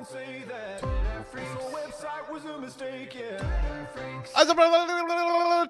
say that the website was a mistake, yeah.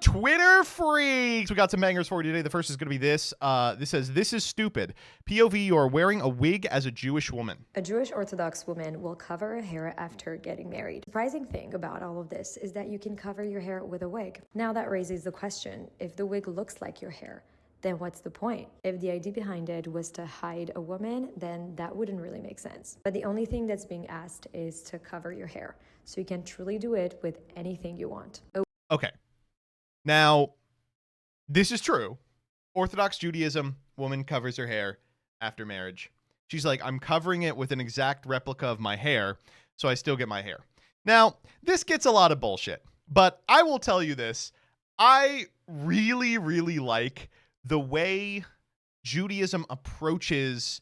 Twitter freaks. We got some bangers for you today. The first is going to be this. This says, "This is stupid. POV, you are wearing a wig as a Jewish woman." A Jewish Orthodox woman will cover her hair after getting married. The surprising thing about all of this is that you can cover your hair with a wig. Now that raises the question, if the wig looks like your hair, then what's the point? If the idea behind it was to hide a woman, then that wouldn't really make sense. But the only thing that's being asked is to cover your hair. So you can truly do it with anything you want. Okay. Now, this is true. Orthodox Judaism, woman covers her hair after marriage. She's like, I'm covering it with an exact replica of my hair, so I still get my hair. Now, this gets a lot of bullshit, but I will tell you this. I really, really like the way Judaism approaches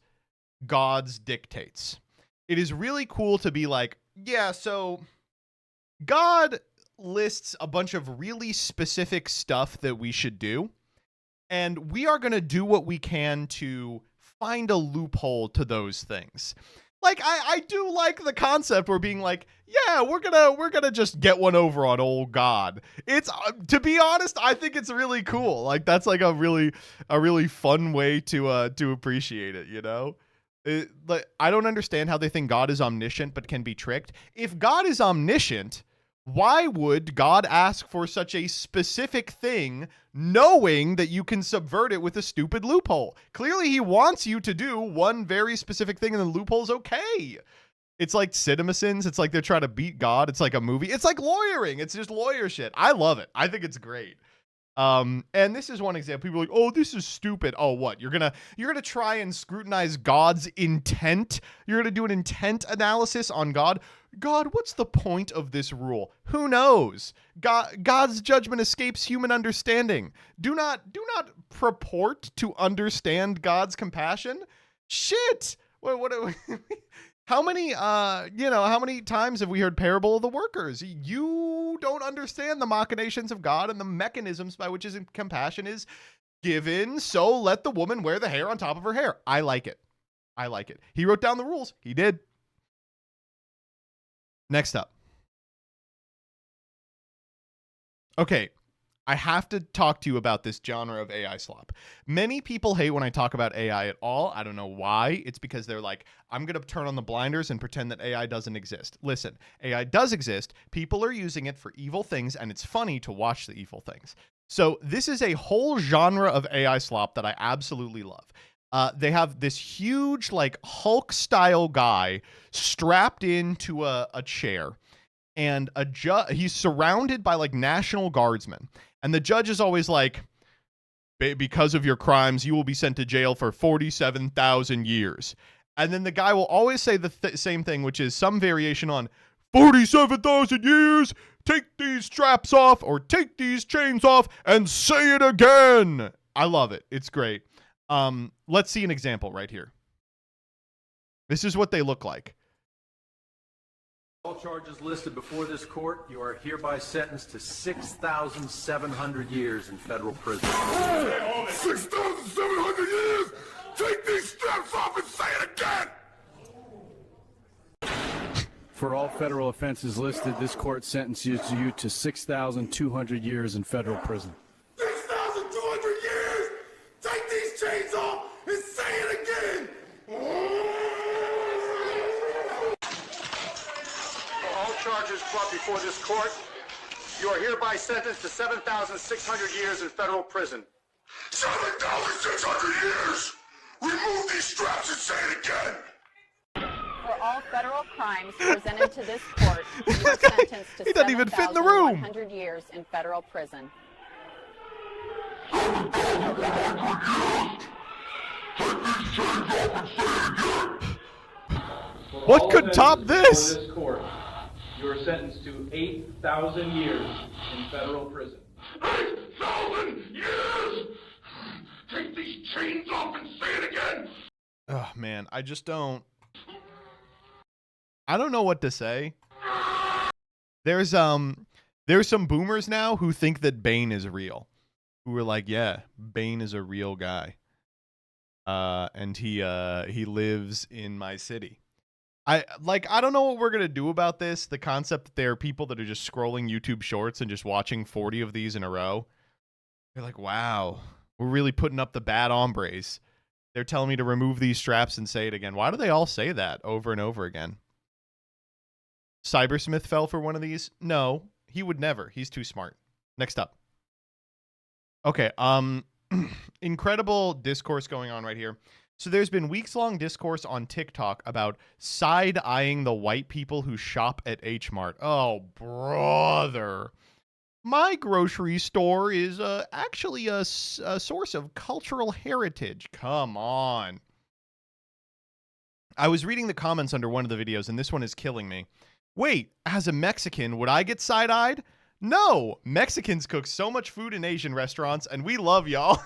God's dictates. It is really cool to be like, yeah, so God lists a bunch of really specific stuff that we should do, and we are going to do what we can to find a loophole to those things. Like, I do like the concept where being like, yeah, we're gonna just get one over on old God. It's to be honest, I think it's really cool. Like, that's like a really fun way to appreciate it, you know? Like, I don't understand how they think God is omniscient but can be tricked. If God is omniscient, why would God ask for such a specific thing knowing that you can subvert it with a stupid loophole? Clearly, he wants you to do one very specific thing and the loophole's okay. It's like CinemaSins. It's like they're trying to beat God. It's like a movie. It's like lawyering. It's just lawyer shit. I love it. I think it's great. And this is one example. People are like, oh, this is stupid. Oh, what? You're gonna try and scrutinize God's intent? You're gonna do an intent analysis on God? God, what's the point of this rule? Who knows? God's judgment escapes human understanding. Do not purport to understand God's compassion. Shit. What how many times have we heard parable of the workers? You don't understand the machinations of God and the mechanisms by which his compassion is given, so let the woman wear the hair on top of her hair. I like it. He wrote down the rules. He did. Next up. Okay, I have to talk to you about this genre of AI slop. Many people hate when I talk about AI at all. I don't know why. It's because they're like, I'm going to turn on the blinders and pretend that AI doesn't exist. Listen, AI does exist. People are using it for evil things, and it's funny to watch the evil things. So this is a whole genre of AI slop that I absolutely love. They have this huge, like, Hulk-style guy strapped into a chair, and he's surrounded by, like, National Guardsmen. And the judge is always like, because of your crimes, you will be sent to jail for 47,000 years. And then the guy will always say the same thing, which is some variation on 47,000 years, take these straps off or take these chains off and say it again. I love it. It's great. Let's see an example right here. This is what they look like. All charges listed before this court, you are hereby sentenced to 6,700 years in federal prison. 6,700 years! Take these straps off and say it again! For all federal offenses listed, this court sentences you to 6,200 years in federal prison. 6,200 years! Take these chains off and say it again! All charges brought before this court, you are hereby sentenced to 7,600 years in federal prison. 7,600 years! Remove these straps and say it again! For all federal crimes presented to this court, you are sentenced to He doesn't even fit in the room. 7,100 years in federal prison. What could top this? You are sentenced to 8,000 years in federal prison. 8,000 years! Take these chains off and say it again! Oh, man, I don't know what to say. There's some boomers now who think that Bane is real. Who are like, yeah, Bane is a real guy. And he lives in my city. I don't know what we're going to do about this. The concept that there are people that are just scrolling YouTube shorts and just watching 40 of these in a row. They're like, wow, we're really putting up the bad hombres. They're telling me to remove these straps and say it again. Why do they all say that over and over again? Cybersmith fell for one of these? No, he would never. He's too smart. Next up. Okay, incredible discourse going on right here. So there's been weeks-long discourse on TikTok about side-eyeing the white people who shop at H Mart. Oh, brother. My grocery store is actually a source of cultural heritage. Come on. I was reading the comments under one of the videos, and this one is killing me. Wait, as a Mexican, would I get side-eyed? No, Mexicans cook so much food in Asian restaurants, and we love y'all.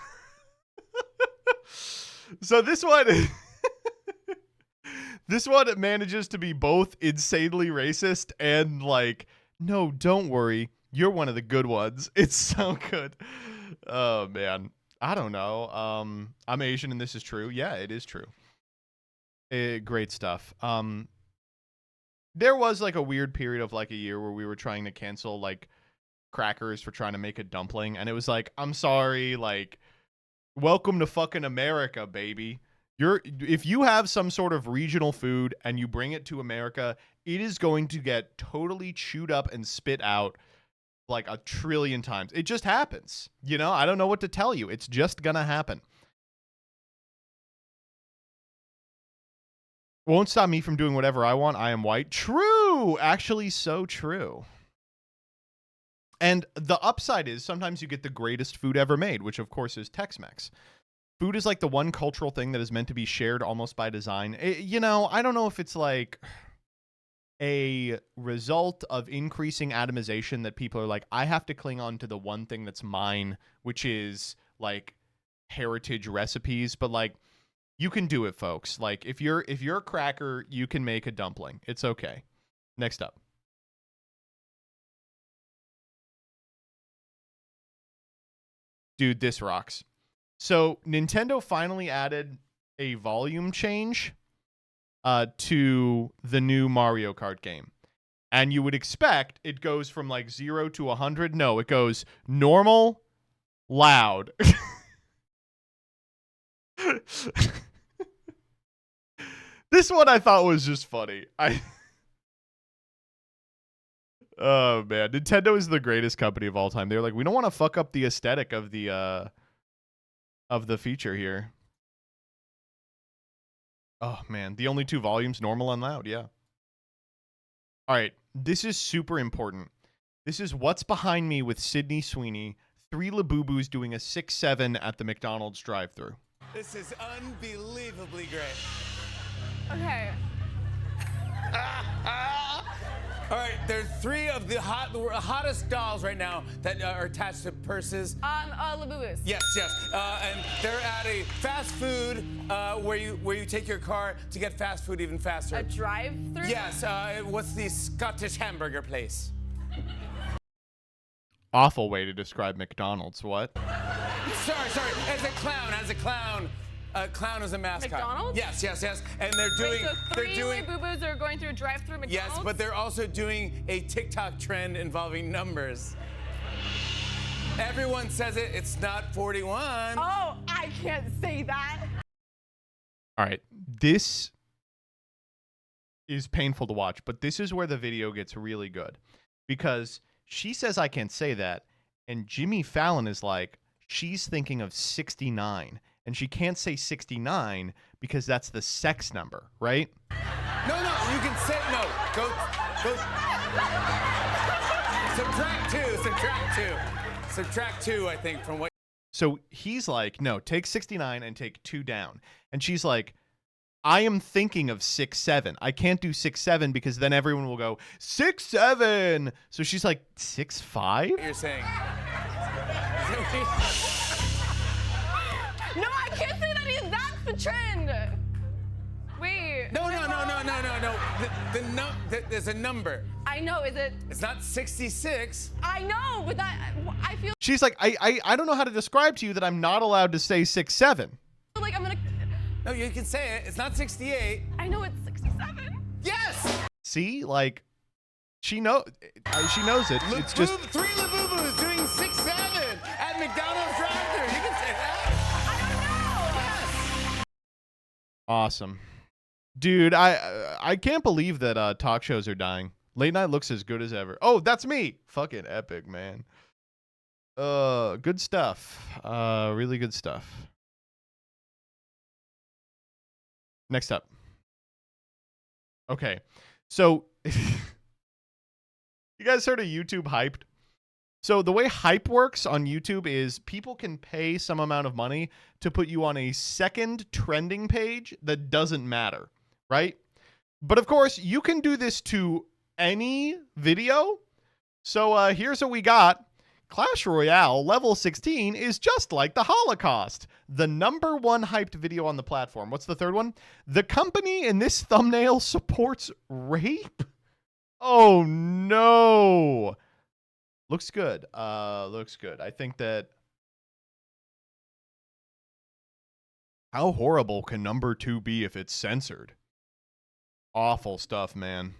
So this one, this one manages to be both insanely racist and like, no, don't worry, you're one of the good ones. It's so good. Oh man, I don't know. I'm Asian and this is true. Yeah, it is true. Great stuff. There was like a weird period of like a year where we were trying to cancel like crackers for trying to make a dumpling, and it was like, I'm sorry, like, welcome to fucking America, baby. If you have some sort of regional food and you bring it to America, it is going to get totally chewed up and spit out like a trillion times. It just happens. You know, I don't know what to tell you. It's just gonna happen. Won't stop me from doing whatever I want. I am white. True. Actually, so true. And the upside is sometimes you get the greatest food ever made, which of course is Tex-Mex. Food is like the one cultural thing that is meant to be shared almost by design. You know, I don't know if it's like a result of increasing atomization that people are like, I have to cling on to the one thing that's mine, which is like heritage recipes. But like, you can do it, folks. Like if you're a cracker, you can make a dumpling. It's okay. Next up. Dude, this rocks. So Nintendo finally added a volume change to the new Mario Kart game. And you would expect it goes from like 0 to 100. No, it goes normal, loud. This one I thought was just funny. Oh man, Nintendo is the greatest company of all time. They're like, we don't want to fuck up the aesthetic of the feature here. Oh man, the only two volumes, normal and loud, yeah. All right, this is super important. This is what's behind me with Sydney Sweeney, 3 Labubu's doing a 6-7 at the McDonald's drive-thru. This is unbelievably great. Okay. All right, there's 3 of the hottest dolls right now that are attached to purses. Labubus. Yes, and they're at a fast food where you take your car to get fast food even faster. A drive-through? Yes. What's the Scottish hamburger place? Awful way to describe McDonald's. What? Sorry. As a clown. Clown is a mascot. McDonald's? Yes. And they're doing. Wait, so 3 Labubus are going through a drive-through McDonald's? Yes, but they're also doing a TikTok trend involving numbers. Everyone says it. It's not 41. Oh, I can't say that. All right, this is painful to watch, but this is where the video gets really good. Because she says I can't say that, and Jimmy Fallon is like, she's thinking of 69. And she can't say 69 because that's the sex number, right? No, you can say no. Go. Subtract two, I think, from what. So he's like, no, take 69 and take 2 down. And she's like, I am thinking of 6-7. I can't do 6-7 because then everyone will go 6-7. So she's like 6-5. You're saying. No, I can't say that. That's the trend. Wait. No. There's a number. I know. Is it? It's not 66. I know, but I feel She's like, I don't know how to describe to you that I'm not allowed to say 6-7. like I'm gonna. No, you can say it. It's not 68. I know it's 67. Yes. See, like, she knows it. It's just three Labubu's doing 6'7" at McDonald's drive-thru. You can say that. Yes. awesome. Dude, I can't believe that talk shows are dying. Late night looks as good as ever. Oh, that's me. Fucking epic, man. Good stuff. Really good stuff. Next up. Okay. So you guys heard of YouTube Hyped? So the way Hype works on YouTube is people can pay some amount of money to put you on a second trending page that doesn't matter, right? But of course, you can do this to any video. So here's what we got. Clash Royale level 16 is just like the Holocaust. The #1 hyped video on the platform. What's the third one? The company in this thumbnail supports rape? Oh no. Looks good. Looks good. I think that... How horrible can #2 be if it's censored? Awful stuff, man.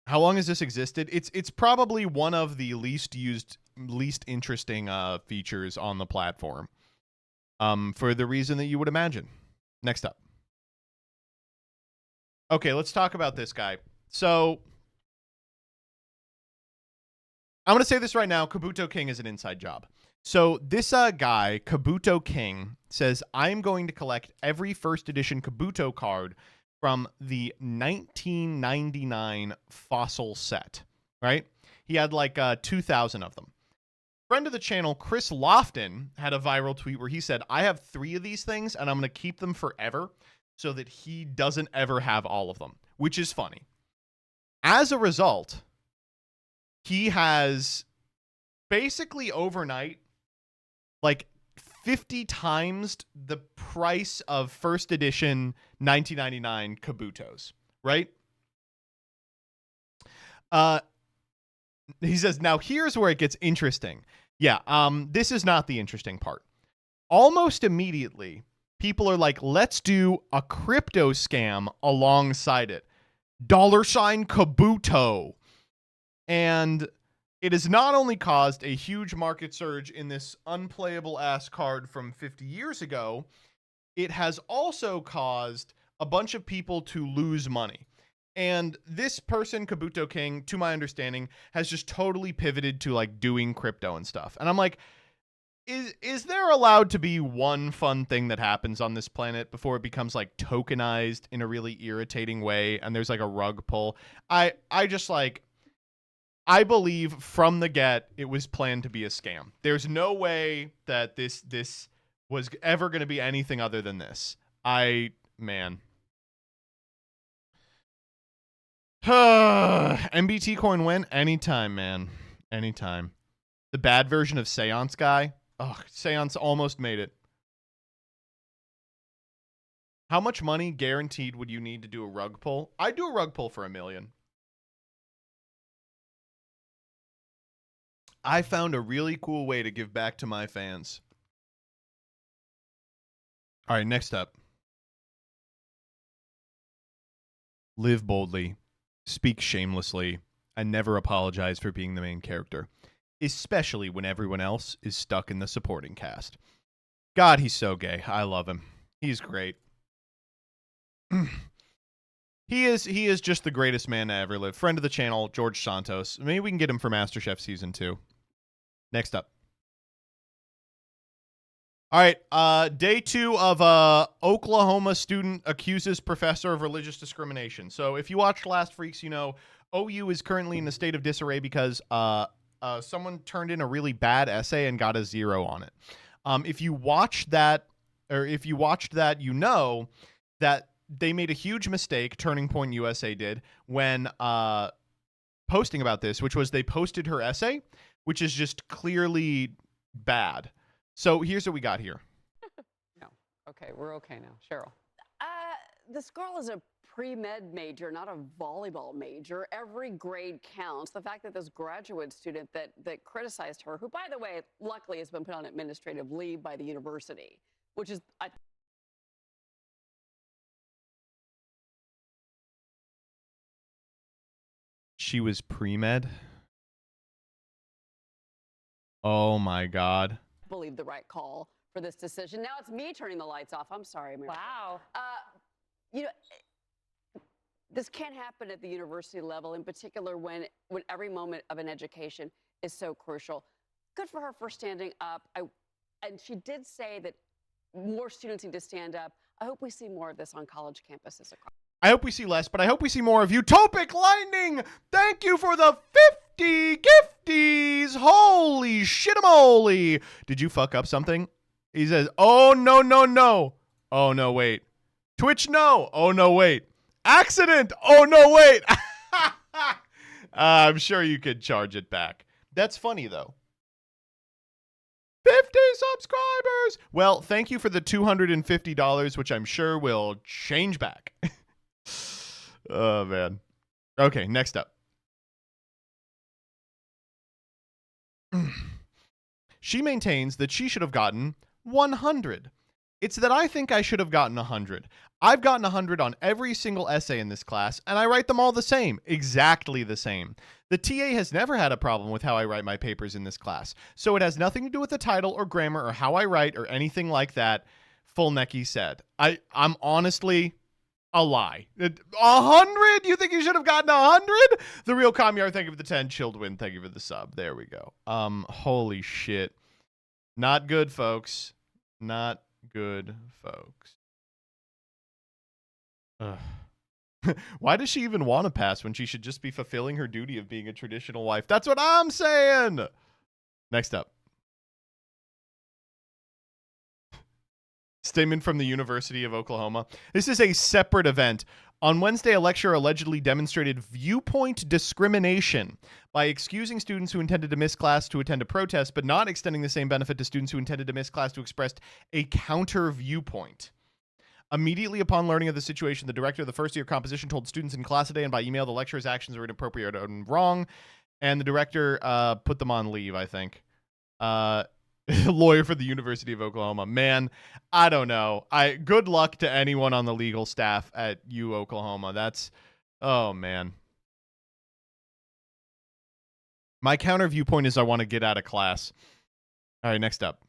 How long has this existed? It's probably one of the least used, least interesting features on the platform. For the reason that you would imagine. Next up. Okay, let's talk about this guy. So I'm going to say this right now. Kabuto King is an inside job. So this guy, Kabuto King, says, I'm going to collect every first edition Kabuto card from the 1999 Fossil set, right? He had like 2,000 of them. Friend of the channel, Chris Lofton, had a viral tweet where he said, I have 3 of these things and I'm going to keep them forever so that he doesn't ever have all of them, which is funny. As a result, he has basically overnight, like 50 times the price of first edition 1999 Kabutos, right? He says, now here's where it gets interesting. Yeah, this is not the interesting part. Almost immediately, people are like, let's do a crypto scam alongside it. $ Kabuto. And it has not only caused a huge market surge in this unplayable ass card from 50 years ago, it has also caused a bunch of people to lose money. And this person, Kabuto King, to my understanding, has just totally pivoted to like doing crypto and stuff. And I'm like, is there allowed to be one fun thing that happens on this planet before it becomes like tokenized in a really irritating way and there's like a rug pull? I just like... I believe from the get it was planned to be a scam. There's no way that this was ever going to be anything other than this. Man. MBT coin win anytime, man. Anytime. The bad version of Seance guy. Oh, Seance almost made it. How much money guaranteed would you need to do a rug pull? I'd do a rug pull for $1 million. I found a really cool way to give back to my fans. All right, next up. Live boldly, speak shamelessly, and never apologize for being the main character, especially when everyone else is stuck in the supporting cast. God, he's so gay. I love him. He's great. He is just the greatest man to ever live. Friend of the channel, George Santos. Maybe we can get him for MasterChef Season 2. Next up. All right, day 2 of Oklahoma student accuses professor of religious discrimination. So if you watched last Freaks, you know OU is currently in a state of disarray because someone turned in a really bad essay and got a 0 on it. If you watched that, you know that they made a huge mistake, Turning Point USA did, when posting about this, which was they posted her essay, which is just clearly bad. So here's what we got here. No. Okay, we're okay now. Cheryl. This girl is a pre-med major, not a volleyball major. Every grade counts. The fact that this graduate student that criticized her, who, by the way, luckily has been put on administrative leave by the university, which is She was pre-med. Oh my God. Believe the right call for this decision. Now it's me turning the lights off. I'm sorry, Mary. Wow. You know, this can't happen at the university level, in particular when every moment of an education is so crucial. Good for her for standing up. And she did say that more students need to stand up. I hope we see more of this on college campuses across. I hope we see less, but I hope we see more of Utopic Lightning. Thank you for the 50 gifties. Holy shit-a-moly. Did you fuck up something? He says, oh, no, no, no. Oh, no, wait. Twitch, no. Oh, no, wait. Accident. Oh, no, wait. I'm sure you could charge it back. That's funny, though. 50 subscribers. Well, thank you for the $250, which I'm sure will change back. Oh, man. Okay, next up. She maintains that she should have gotten 100. It's that I think I should have gotten 100. I've gotten 100 on every single essay in this class, and I write them all the same, exactly the same. The TA has never had a problem with how I write my papers in this class, so it has nothing to do with the title or grammar or how I write or anything like that, Fulnecki said. I'm honestly a lie. 100? You think you should have gotten 100? The Real Comyard, thank you for the 10. Childwin, thank you for the sub. There we go. Holy shit. Not good, folks. Not good, folks. Why does she even want to pass when she should just be fulfilling her duty of being a traditional wife? That's what I'm saying. Next up. Statement from the University of Oklahoma. This is a separate event. On Wednesday, a lecturer allegedly demonstrated viewpoint discrimination by excusing students who intended to miss class to attend a protest, but not extending the same benefit to students who intended to miss class to express a counter viewpoint. Immediately upon learning of the situation, the director of the first-year composition told students in class today and by email the lecturer's actions were inappropriate and wrong, and the director put them on leave, I think. Lawyer for the University of Oklahoma. Man, I don't know. Good luck to anyone on the legal staff at U Oklahoma. That's, oh man. My counter viewpoint is I want to get out of class. All right, next up.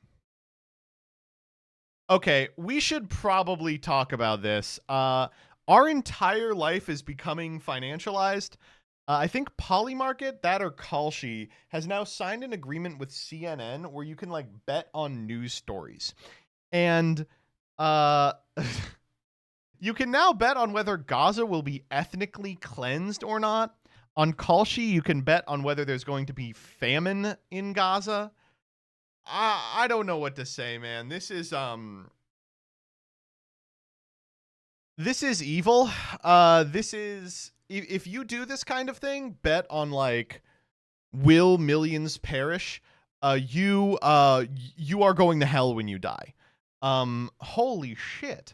Okay, we should probably talk about this. Our entire life is becoming financialized. I think Polymarket, that or Kalshi, has now signed an agreement with CNN where you can like bet on news stories. And you can now bet on whether Gaza will be ethnically cleansed or not. On Kalshi, you can bet on whether there's going to be famine in Gaza. I don't know what to say, man. This is evil. This is, if you do this kind of thing, bet on like, will millions perish? You are going to hell when you die. Holy shit.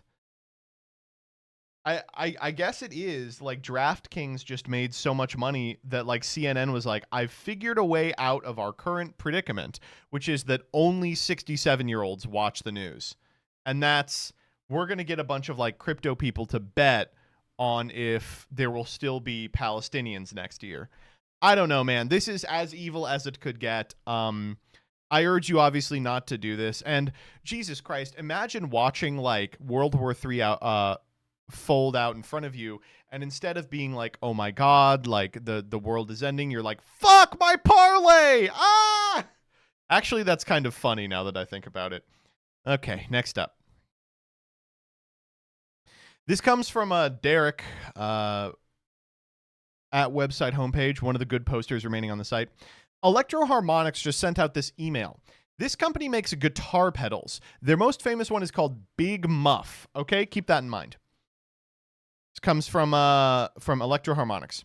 I guess it is like DraftKings just made so much money that like CNN was like, I've figured a way out of our current predicament, which is that only 67-year-olds watch the news. And that's, we're going to get a bunch of like crypto people to bet on if there will still be Palestinians next year. I don't know, man. This is as evil as it could get. I urge you obviously not to do this. And Jesus Christ, imagine watching like World War III fold out in front of you, and instead of being like, oh my god, like the world is ending, you're like, fuck my parlay. Actually, that's kind of funny now that I think about it. Okay, next up. This comes from Derek at website homepage, one of the good posters remaining on the site. Electro Harmonix just sent out this email. This company makes guitar pedals. Their most famous one is called Big Muff. Okay, keep that in mind. This comes from Electro Harmonix.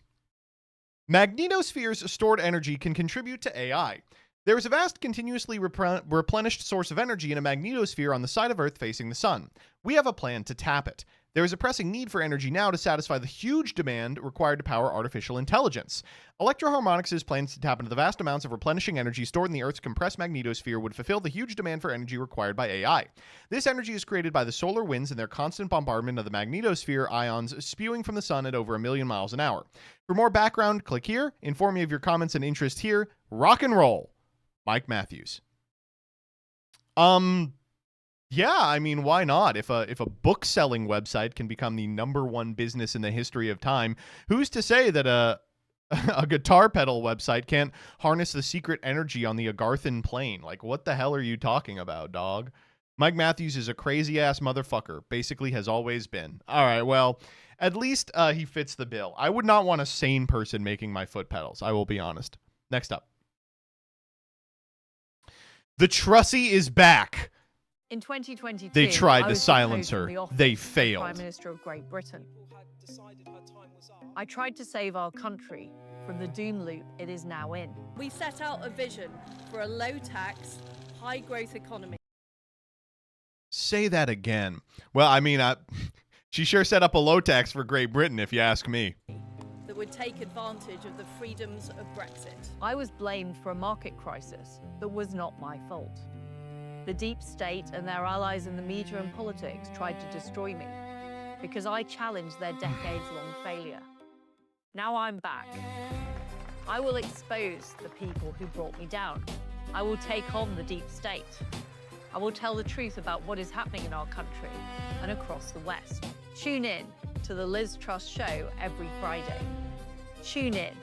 Magnetospheres' stored energy can contribute to AI. There is a vast, continuously replenished source of energy in a magnetosphere on the side of Earth facing the sun. We have a plan to tap it. There is a pressing need for energy now to satisfy the huge demand required to power artificial intelligence. Electroharmonics' plans to tap into the vast amounts of replenishing energy stored in the Earth's compressed magnetosphere would fulfill the huge demand for energy required by AI. This energy is created by the solar winds and their constant bombardment of the magnetosphere ions spewing from the sun at over 1 million miles an hour. For more background, click here. Inform me of your comments and interest here. Rock and roll. Mike Matthews. Yeah, I mean, why not? If a book-selling website can become the #1 business in the history of time, who's to say that a guitar pedal website can't harness the secret energy on the Agarthan plane? Like, what the hell are you talking about, dog? Mike Matthews is a crazy-ass motherfucker. Basically has always been. All right, well, at least he fits the bill. I would not want a sane person making my foot pedals. I will be honest. Next up. The Trussie is back. In 2022, they tried I to was silence deposed her. from the office They of the failed. Prime Minister of Great Britain. I tried to save our country from the doom loop it is now in. We set out a vision for a low-tax, high-growth economy. Say that again. Well, I mean, she sure set up a low tax for Great Britain, if you ask me. That would take advantage of the freedoms of Brexit. I was blamed for a market crisis that was not my fault. The deep state and their allies in the media and politics tried to destroy me because I challenged their decades-long failure. Now I'm back. I will expose the people who brought me down. I will take on the deep state. I will tell the truth about what is happening in our country and across the West. Tune in to the Liz Truss Show every Friday. Tune in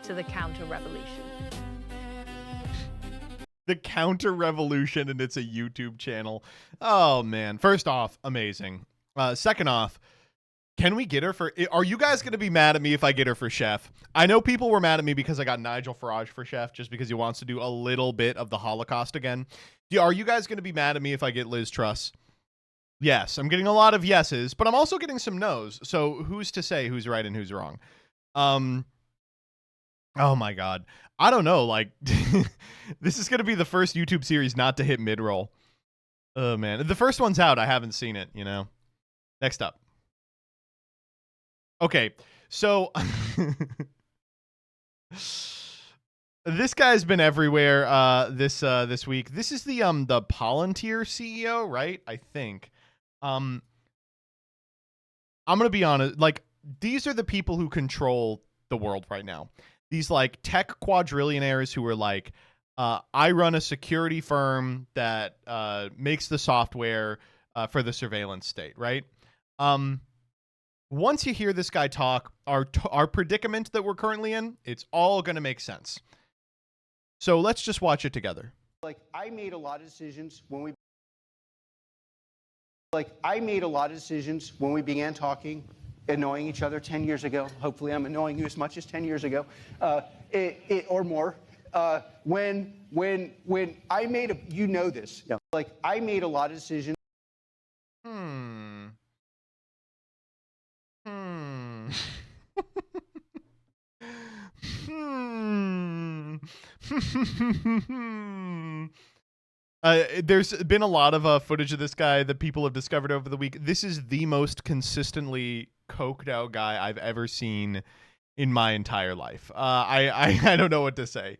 to the Counter-Revolution. The Counter-Revolution, and it's a YouTube channel. Oh, man. First off, amazing. Second off, can we get her for... Are you guys going to be mad at me if I get her for Chef? I know people were mad at me because I got Nigel Farage for Chef just because he wants to do a little bit of the Holocaust again. Are you guys going to be mad at me if I get Liz Truss? Yes, I'm getting a lot of yeses, but I'm also getting some no's. So who's to say who's right and who's wrong? Oh my God. I don't know. Like, this is going to be the first YouTube series not to hit mid-roll. Oh, man. The first one's out. I haven't seen it, you know. Next up. Okay, so this guy's been everywhere this week. This is the Palantir CEO, right? I think. I'm gonna be honest. Like, these are the people who control the world right now. These like tech quadrillionaires who are like, I run a security firm that makes the software for the surveillance state, right? Once you hear this guy talk, our predicament that we're currently in, it's all going to make sense. So let's just watch it together. I made a lot of decisions when we began talking, annoying each other 10 years ago. Hopefully I'm annoying you as much as 10 years ago, or more. When I made you know this, yeah. I made a lot of decisions. There's been a lot of footage of this guy that people have discovered over the week. This is the most consistently coked out guy I've ever seen in my entire life. I don't know what to say.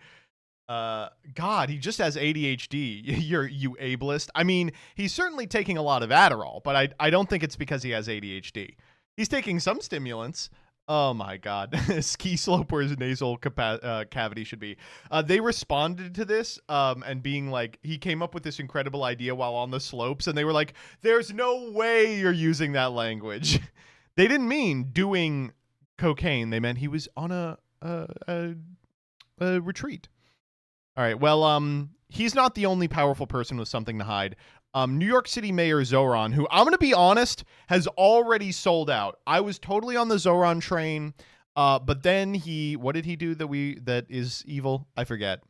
God, he just has ADHD. You ableist. I mean, he's certainly taking a lot of Adderall, but I don't think it's because he has ADHD. He's taking some stimulants. Oh my God. Ski slope where his nasal cavity should be. They responded to this and being like, he came up with this incredible idea while on the slopes, and they were like, there's no way you're using that language. They didn't mean doing cocaine. They meant he was on a retreat. All right. Well, he's not the only powerful person with something to hide. New York City Mayor Zoran, who I'm going to be honest, has already sold out. I was totally on the Zoran train, but then what did he do that is evil? I forget.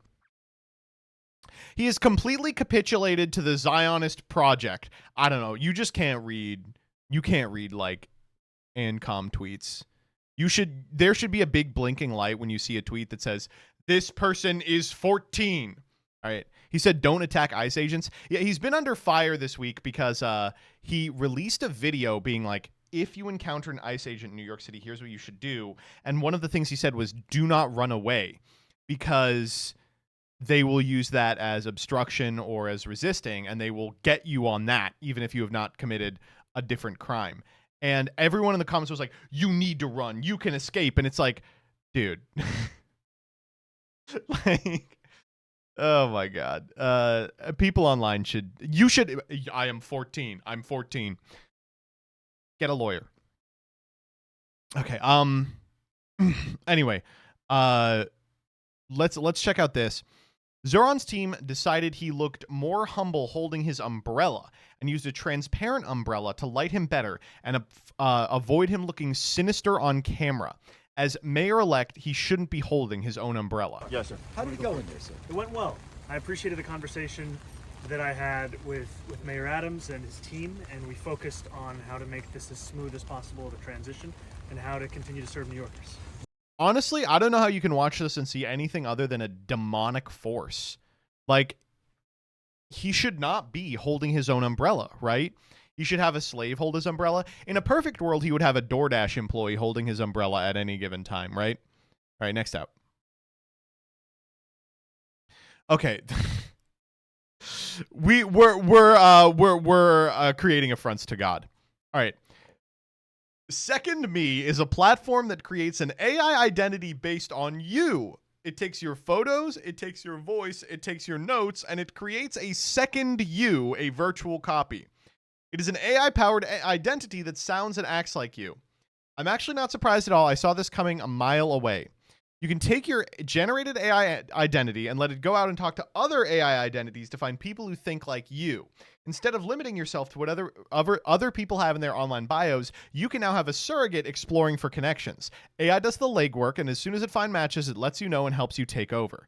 He has completely capitulated to the Zionist project. I don't know. You just can't read. You can't read like Ancom tweets. There should be a big blinking light when you see a tweet that says, this person is 14. All right. He said, don't attack ICE agents. Yeah, he's been under fire this week because he released a video being like, if you encounter an ICE agent in New York City, here's what you should do. And one of the things he said was, do not run away, because they will use that as obstruction or as resisting, and they will get you on that, even if you have not committed a different crime. And everyone in the comments was like, you need to run, you can escape. And it's like, dude, like, oh my God. People online I am 14. I'm 14. Get a lawyer. Okay. Anyway, let's check out this. Zoran's team decided he looked more humble holding his umbrella and used a transparent umbrella to light him better and avoid him looking sinister on camera. As mayor-elect, he shouldn't be holding his own umbrella. Yes, sir. How did it go in there, sir? It went well. I appreciated the conversation that I had with Mayor Adams and his team, and we focused on how to make this as smooth as possible of a transition and how to continue to serve New Yorkers. Honestly, I don't know how you can watch this and see anything other than a demonic force. Like, he should not be holding his own umbrella, right? He should have a slave hold his umbrella. In a perfect world, he would have a DoorDash employee holding his umbrella at any given time, right? All right, next out. Okay. we're creating affronts to God. All right. Second Me is a platform that creates an AI identity based on you. It takes your photos, it takes your voice, it takes your notes, and it creates a second you, a virtual copy. It is an AI-powered identity that sounds and acts like you. I'm actually not surprised at all. I saw this coming a mile away. You can take your generated AI identity and let it go out and talk to other AI identities to find people who think like you. Instead of limiting yourself to what other people have in their online bios, you can now have a surrogate exploring for connections. AI does the legwork, and as soon as it finds matches, it lets you know and helps you take over.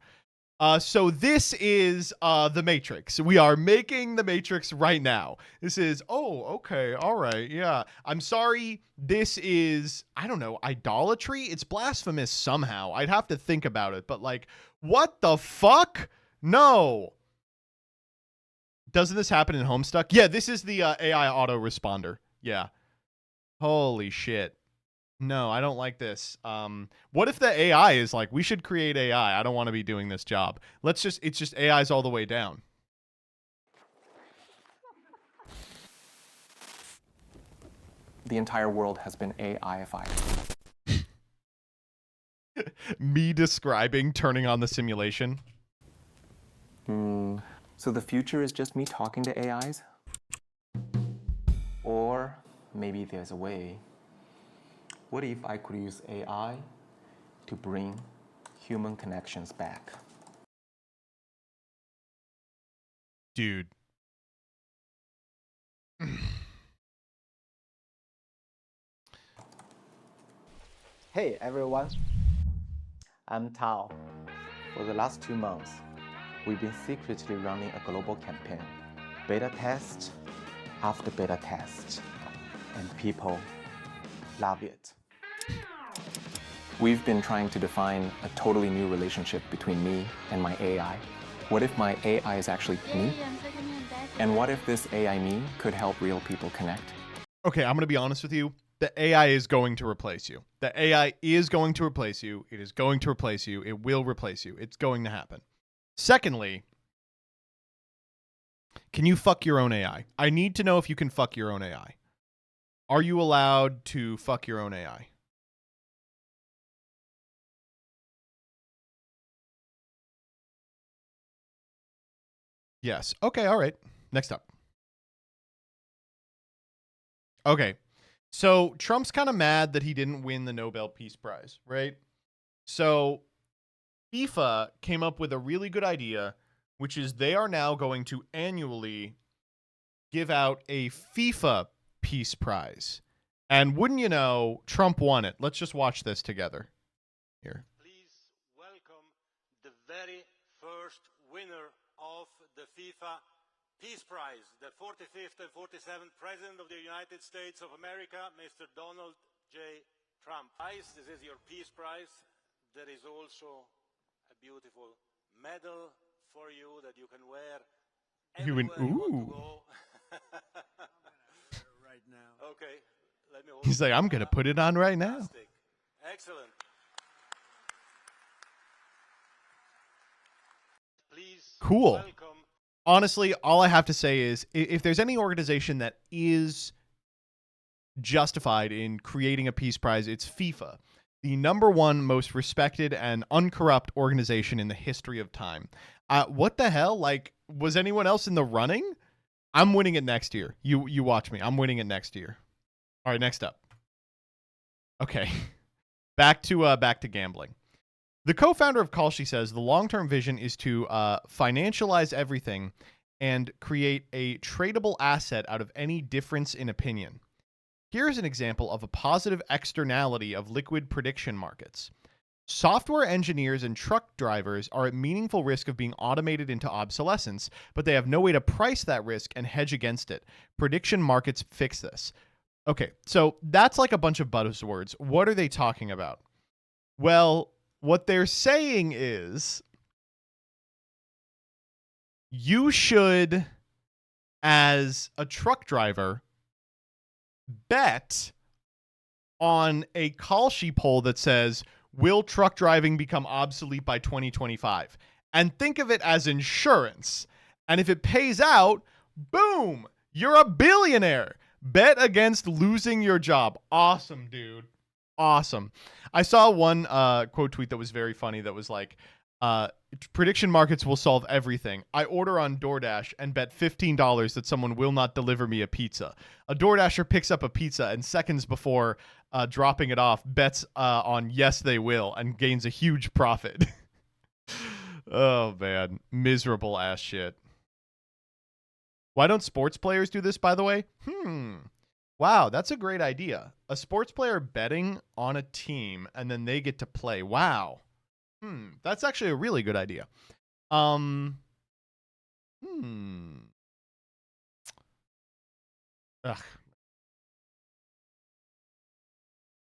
So this is the Matrix. We are making the Matrix right now. This is, oh, okay, all right, yeah. I'm sorry, this is, I don't know, idolatry? It's blasphemous somehow. I'd have to think about it, but like, what the fuck? No. Doesn't this happen in Homestuck? Yeah, this is the AI autoresponder. Yeah. Holy shit. No, I don't like this. What if the AI is like, we should create AI. I don't want to be doing this job. It's just AI's all the way down. The entire world has been AIified. Me describing turning on the simulation. So the future is just me talking to AIs? Or maybe there's a way. What if I could use AI to bring human connections back? Dude. Hey everyone, I'm Tao. For the last 2 months, we've been secretly running a global campaign. Beta test after beta test. And people love it. We've been trying to define a totally new relationship between me and my AI. What if my AI is actually me? And what if this AI me could help real people connect? Okay, I'm going to be honest with you. The AI is going to replace you. The AI is going to replace you. It is going to replace you. It will replace you. It's going to happen. Secondly, can you fuck your own AI? I need to know if you can fuck your own AI. Are you allowed to fuck your own AI? Yes. Okay, all right. Next up. Okay. So Trump's kind of mad that he didn't win the Nobel Peace Prize, right? So FIFA came up with a really good idea, which is they are now going to annually give out a FIFA Peace Prize. And wouldn't you know, Trump won it. Let's just watch this together. Here. Please welcome the very first winner of the FIFA Peace Prize, the 45th and 47th President of the United States of America, Mr. Donald J. Trump. This is your Peace Prize. There is also a beautiful medal for you that you can wear everywhere you want to go. Right now. Okay, He's like, I'm going to put it on right now. Excellent. Please Cool. welcome. Honestly, all I have to say is if there's any organization that is justified in creating a peace prize, it's FIFA, the #1 most respected and uncorrupt organization in the history of time. What the hell? Like, was anyone else in the running? I'm winning it next year. You watch me. I'm winning it next year. All right, next up. Okay. Back to gambling. The co-founder of Kalshi says the long-term vision is to financialize everything and create a tradable asset out of any difference in opinion. Here's an example of a positive externality of liquid prediction markets. Software engineers and truck drivers are at meaningful risk of being automated into obsolescence, but they have no way to price that risk and hedge against it. Prediction markets fix this. Okay, so that's like a bunch of buzzwords. What are they talking about? Well, what they're saying is you should, as a truck driver, bet on a Kalshi poll that says, will truck driving become obsolete by 2025? And think of it as insurance. And if it pays out, boom, you're a billionaire. Bet against losing your job. Awesome, dude. Awesome. I saw one quote tweet that was very funny that was like, prediction markets will solve everything. I order on DoorDash and bet $15 that someone will not deliver me a pizza. A DoorDasher picks up a pizza and seconds before dropping it off bets on yes they will and gains a huge profit. Oh man, miserable ass shit. Why don't sports players do this, by the way? Wow, that's a great idea. A sports player betting on a team and then they get to play. Wow. That's actually a really good idea. Ugh.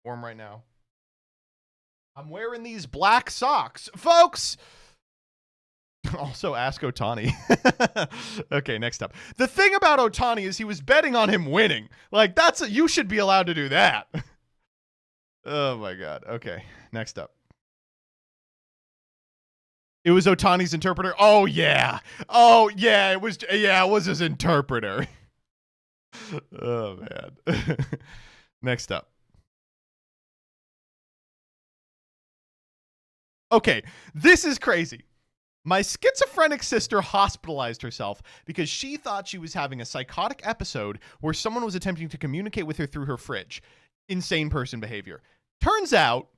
Warm right now. I'm wearing these black socks, folks. Also, ask Otani. Okay, next up. The thing about Otani is he was betting on him winning. Like, you should be allowed to do that. Oh my God. Okay, next up. It was Otani's interpreter. Oh yeah. Oh yeah. It was his interpreter. Oh man. Next up. Okay, this is crazy. My schizophrenic sister hospitalized herself because she thought she was having a psychotic episode where someone was attempting to communicate with her through her fridge. Insane person behavior. Turns out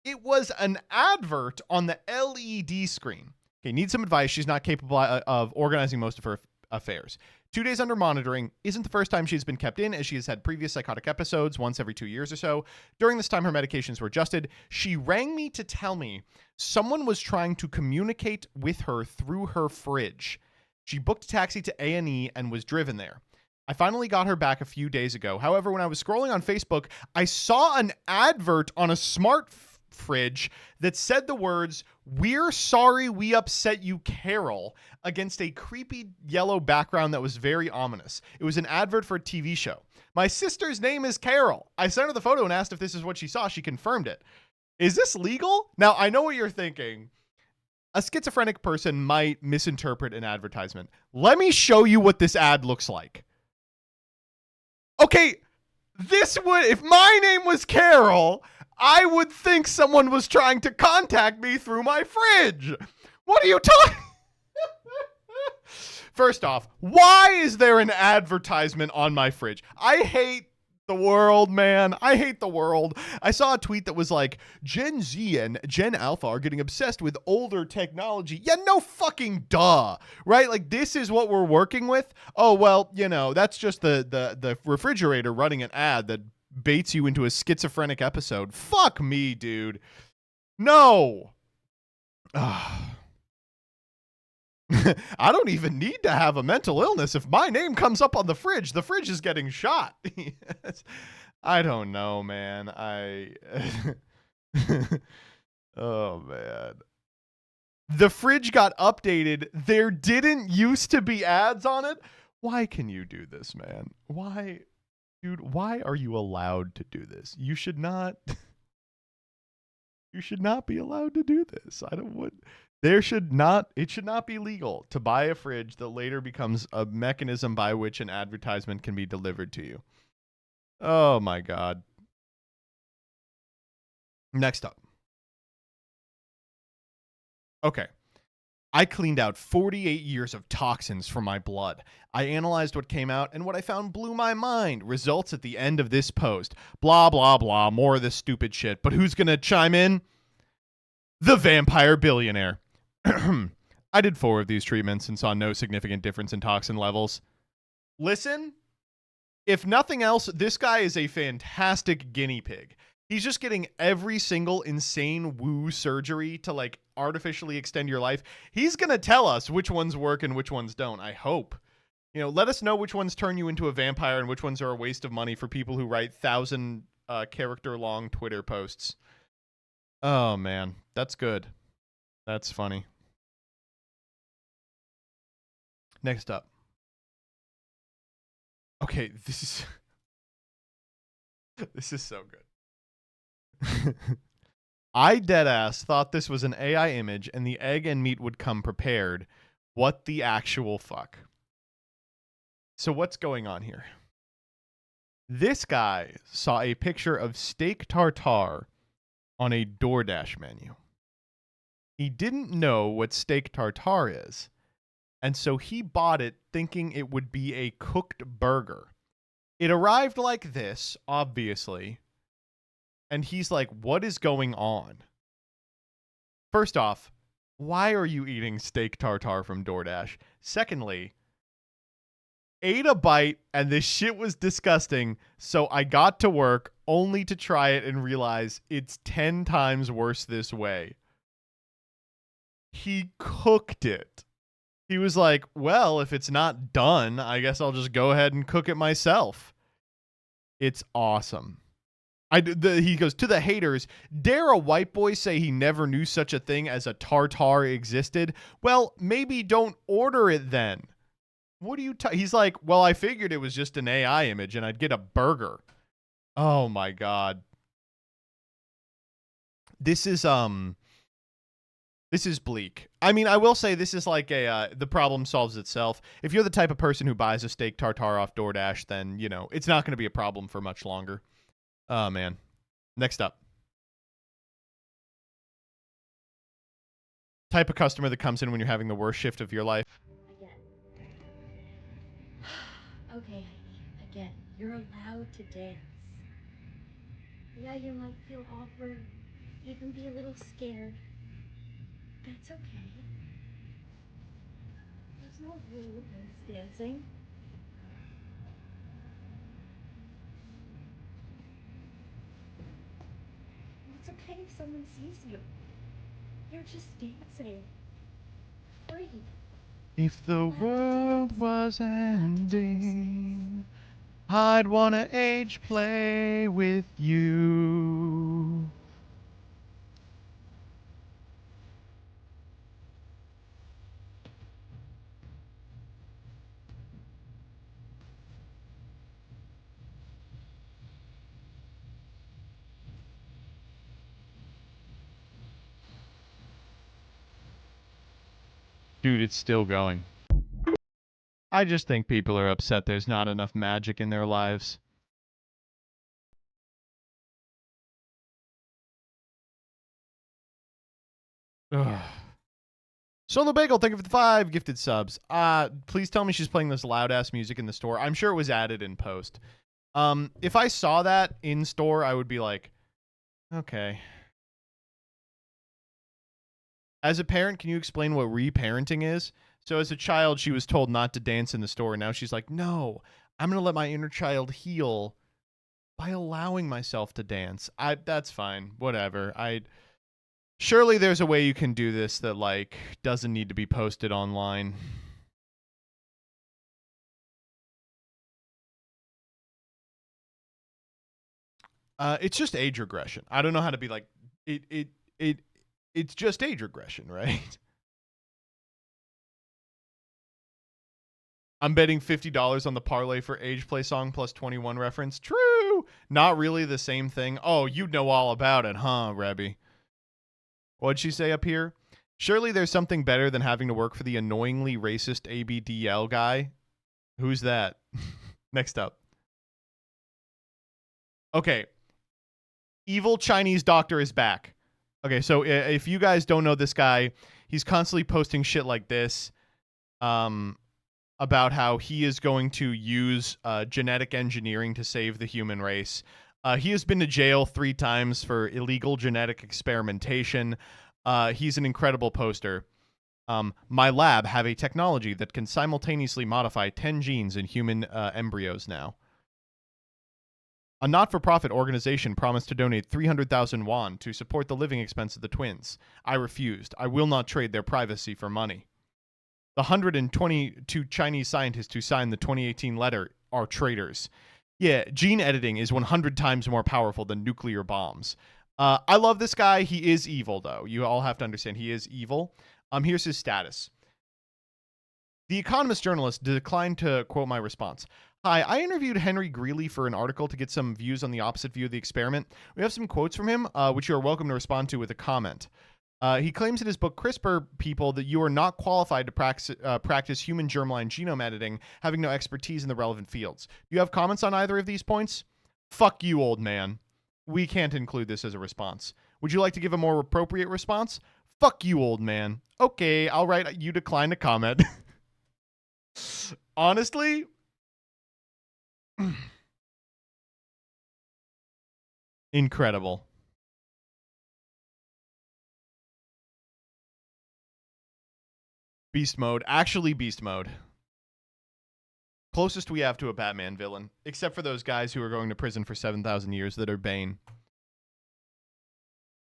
it was an advert on the LED screen. Okay, needs some advice. She's not capable of organizing most of her affairs. 2 days under monitoring isn't the first time she's been kept in, as she has had previous psychotic episodes once every 2 years or so. During this time, her medications were adjusted. She rang me to tell me someone was trying to communicate with her through her fridge. She booked a taxi to A&E and was driven there. I finally got her back a few days ago. However, when I was scrolling on Facebook, I saw an advert on a smart fridge that said the words, "We're sorry we upset you, Carol," against a creepy yellow background that was very ominous. It was an advert for a TV show. My sister's name is Carol. I sent her the photo and asked if this is what she saw. She confirmed it. Is this legal? Now, I know what you're thinking. A schizophrenic person might misinterpret an advertisement. Let me show you what this ad looks like. Okay, if my name was Carol, I would think someone was trying to contact me through my fridge. What are you talking? First off, why is there an advertisement on my fridge? I hate the world, man. I hate the world. I saw a tweet that was like, Gen Z and Gen Alpha are getting obsessed with older technology. Yeah, no fucking duh, right? Like, this is what we're working with. Oh, well, that's just the refrigerator running an ad that baits you into a schizophrenic episode. Fuck me, dude. No. I don't even need to have a mental illness. If my name comes up on the fridge is getting shot. I don't know, man. Oh, man. The fridge got updated. There didn't used to be ads on it. Why can you do this, man? Why? Dude, why are you allowed to do this? You should not. You should not be allowed to do this. I don't want. It should not be legal to buy a fridge that later becomes a mechanism by which an advertisement can be delivered to you. Oh my God. Next up. Okay. I cleaned out 48 years of toxins from my blood. I analyzed what came out, and what I found blew my mind. Results at the end of this post. Blah, blah, blah. More of this stupid shit. But who's going to chime in? The vampire billionaire. I did 4 of these treatments and saw no significant difference in toxin levels. Listen, if nothing else, this guy is a fantastic guinea pig. He's just getting every single insane woo surgery to like artificially extend your life. He's going to tell us which ones work and which ones don't, I hope. You know, let us know which ones turn you into a vampire and which ones are a waste of money for people who write 1,000 character long Twitter posts. Oh, man. That's good. That's funny. Next up. Okay, this is so good. I deadass thought this was an AI image and the egg and meat would come prepared. What the actual fuck? So what's going on here? This guy saw a picture of steak tartare on a DoorDash menu. He didn't know what steak tartare is, and so he bought it thinking it would be a cooked burger. It arrived like this, obviously, and he's like, what is going on? First off, why are you eating steak tartare from DoorDash? Secondly, ate a bite and this shit was disgusting, so I got to work only to try it and realize it's 10 times worse this way. He cooked it. He was like, well, if it's not done, I guess I'll just go ahead and cook it myself. It's awesome. He goes, to the haters, dare a white boy say he never knew such a thing as a tartare existed? Well, maybe don't order it then. What are you he's like, well, I figured it was just an AI image and I'd get a burger. Oh my God. This is bleak. I mean, I will say this is like the problem solves itself. If you're the type of person who buys a steak tartare off DoorDash, then, you know, it's not going to be a problem for much longer. Oh, man. Next up. Type of customer that comes in when you're having the worst shift of your life. Okay, I get it. You're allowed to dance. Yeah, you might feel awkward, even be a little scared. That's okay. There's no rule against dancing. It's okay if someone sees you. You're just dancing. Free. If the world was ending, I'd wanna age play with you. Dude, it's still going. I just think people are upset there's not enough magic in their lives. Ugh. Solo Bagel, thank you for the 5 gifted subs. Please tell me she's playing this loud-ass music in the store. I'm sure it was added in post. If I saw that in store, I would be like, okay. As a parent, can you explain what reparenting is? So as a child, she was told not to dance in the store. Now she's like, no, I'm going to let my inner child heal by allowing myself to dance. That's fine. Whatever. Surely there's a way you can do this that, like, doesn't need to be posted online. It's just age regression. I don't know how to be like, it's just age regression, right? I'm betting $50 on the parlay for Age Play Song plus 21 reference. True. Not really the same thing. Oh, you know all about it, huh, Rebby? What'd she say up here? Surely there's something better than having to work for the annoyingly racist ABDL guy. Who's that? Next up. Okay. Evil Chinese doctor is back. Okay, so if you guys don't know this guy, he's constantly posting shit like this about how he is going to use genetic engineering to save the human race. He has been to jail 3 times for illegal genetic experimentation. He's an incredible poster. My lab have a technology that can simultaneously modify 10 genes in human embryos now. A not-for-profit organization promised to donate 300,000 won to support the living expense of the twins. I refused. I will not trade their privacy for money. The 122 Chinese scientists who signed the 2018 letter are traitors. Yeah, gene editing is 100 times more powerful than nuclear bombs. I love this guy. He is evil, though. You all have to understand he is evil. Here's his status. The Economist journalist declined to quote my response. Hi, I interviewed Henry Greeley for an article to get some views on the opposite view of the experiment. We have some quotes from him, which you are welcome to respond to with a comment. He claims in his book CRISPR People that you are not qualified to practice human germline genome editing, having no expertise in the relevant fields. Do you have comments on either of these points? Fuck you, old man. We can't include this as a response. Would you like to give a more appropriate response? Fuck you, old man. Okay, I'll write you decline to comment. Honestly, incredible. Beast mode. Actually beast mode. Closest we have to a Batman villain. Except for those guys who are going to prison for 7,000 years that are Bane.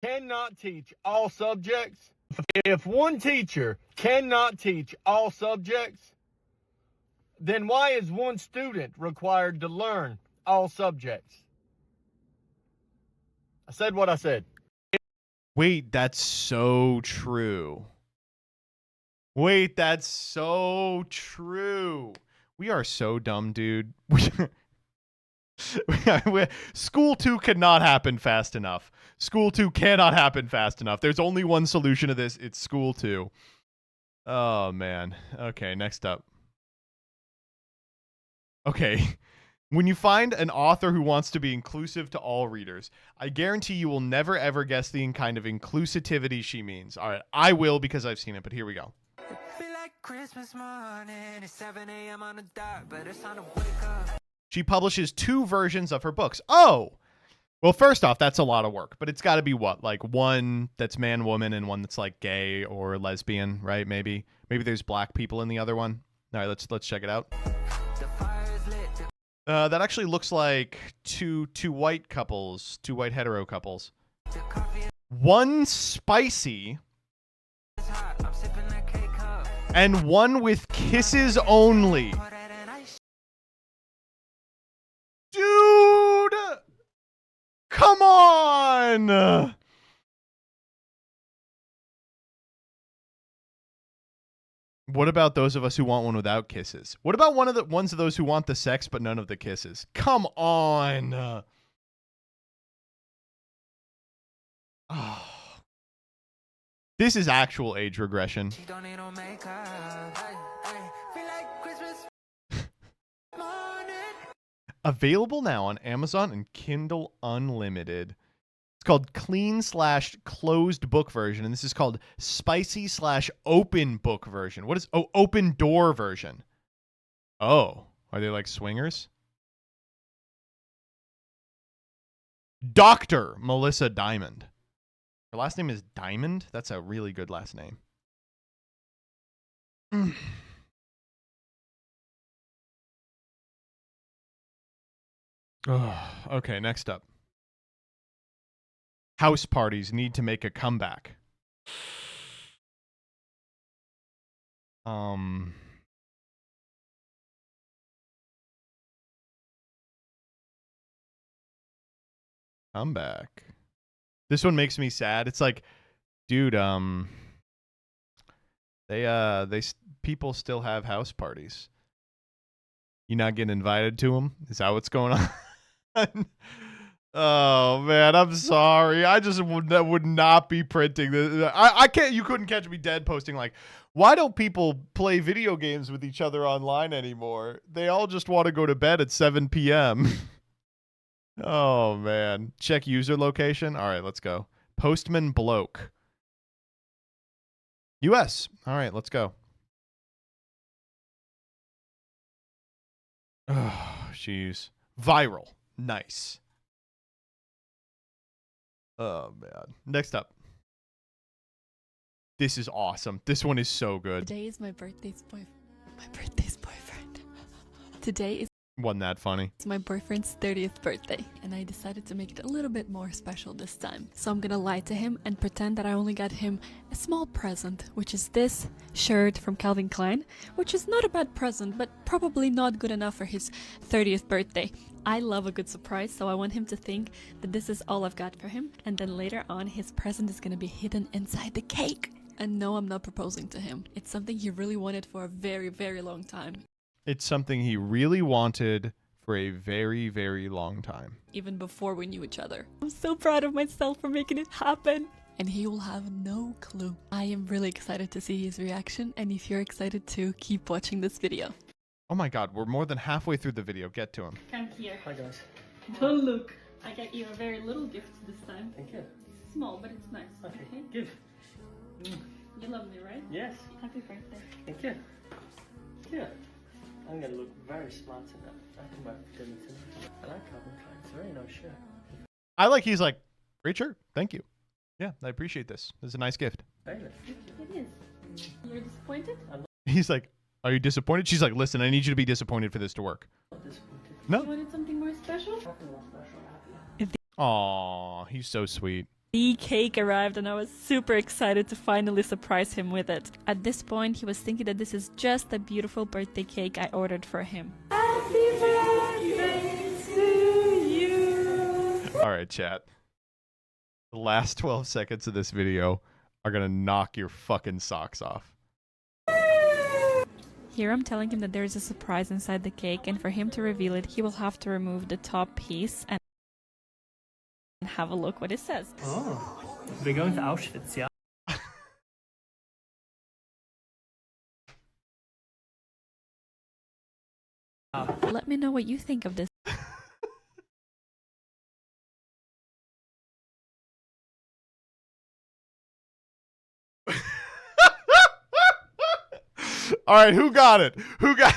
Cannot teach all subjects. If one teacher cannot teach all subjects, then why is one student required to learn all subjects? I said what I said. Wait, that's so true. Wait, that's so true. We are so dumb, dude. School 2 cannot happen fast enough. School 2 cannot happen fast enough. There's only one solution to this. It's School 2. Oh, man. Okay, next up. Okay. When you find an author who wants to be inclusive to all readers, I guarantee you will never ever guess the kind of inclusivity she means. All right, I will because I've seen it, but here we go. Christmas morning, it's 7 a.m. on the dot, but it's time to wake up. She publishes 2 versions of her books. Oh! Well, first off, that's a lot of work, but it's got to be what? Like one that's man-woman and one that's like gay or lesbian, right? Maybe there's black people in the other one. All right, let's check it out. That actually looks like two white couples, 2 white hetero couples. One spicy and one with kisses only. Dude! Come on! What about those of us who want one without kisses? What about one of the ones of those who want the sex but none of the kisses? Come on! Oh. This is actual age regression. Available now on Amazon and Kindle Unlimited. It's called clean/closed book version, and this is called spicy/open book version. What is open door version? Oh, are they like swingers? Dr. Melissa Diamond. Her last name is Diamond? That's a really good last name. Oh, okay, next up. House parties need to make a comeback. Comeback. This one makes me sad. It's like, dude, people still have house parties. You not getting invited to them? Is that what's going on? Oh man, I'm sorry. I just would not be printing this. I can't. You couldn't catch me dead posting like, why don't people play video games with each other online anymore? They all just want to go to bed at 7 p.m. Oh man, check user location. All right, let's go. Postman bloke. U.S. All right, let's go. Oh, jeez. Viral. Nice. Oh, man. Next up. This is awesome. This one is so good. Today is my birthday's boyfriend. Today is Wasn't that funny? my boyfriend's 30th birthday, and I decided to make it a little bit more special this time. So I'm gonna lie to him and pretend that I only got him a small present, which is this shirt from Calvin Klein, which is not a bad present, but probably not good enough for his 30th birthday. I love a good surprise, so I want him to think that this is all I've got for him, and then later on his present is gonna be hidden inside the cake. And no, I'm not proposing to him. It's something he really wanted for a very, very long time. It's something he really wanted for a very, very long time. Even before we knew each other. I'm so proud of myself for making it happen. And he will have no clue. I am really excited to see his reaction, and if you're excited too, keep watching this video. Oh my god, we're more than halfway through the video. Get to him. Come here. Hi guys. Don't look. I got you a very little gift this time. Thank you. It's small, but it's nice. Okay, give. You love me, right? Yes. Happy birthday. Thank you. Yeah. I'm gonna look very smart tonight. I can buy dinner tonight. I like Calvin Klein. It's a very nice shirt. I like he's like, great shirt. Thank you. Yeah, I appreciate this. This is a nice gift. Very nice. It is. You're disappointed? He's like, are you disappointed? She's like, listen, I need you to be disappointed for this to work. Not disappointed. No. You wanted something more special? Nothing more special. Aw, he's so sweet. The cake arrived and I was super excited to finally surprise him with it. At this point, he was thinking that this is just a beautiful birthday cake I ordered for him. Happy birthday to you! Alright, chat. The last 12 seconds of this video are gonna knock your fucking socks off. Here I'm telling him that there is a surprise inside the cake, and for him to reveal it, he will have to remove the top piece and have a look what it says. Oh, we're going to Auschwitz, yeah? Let me know what you think of this. All right, who got it? Who got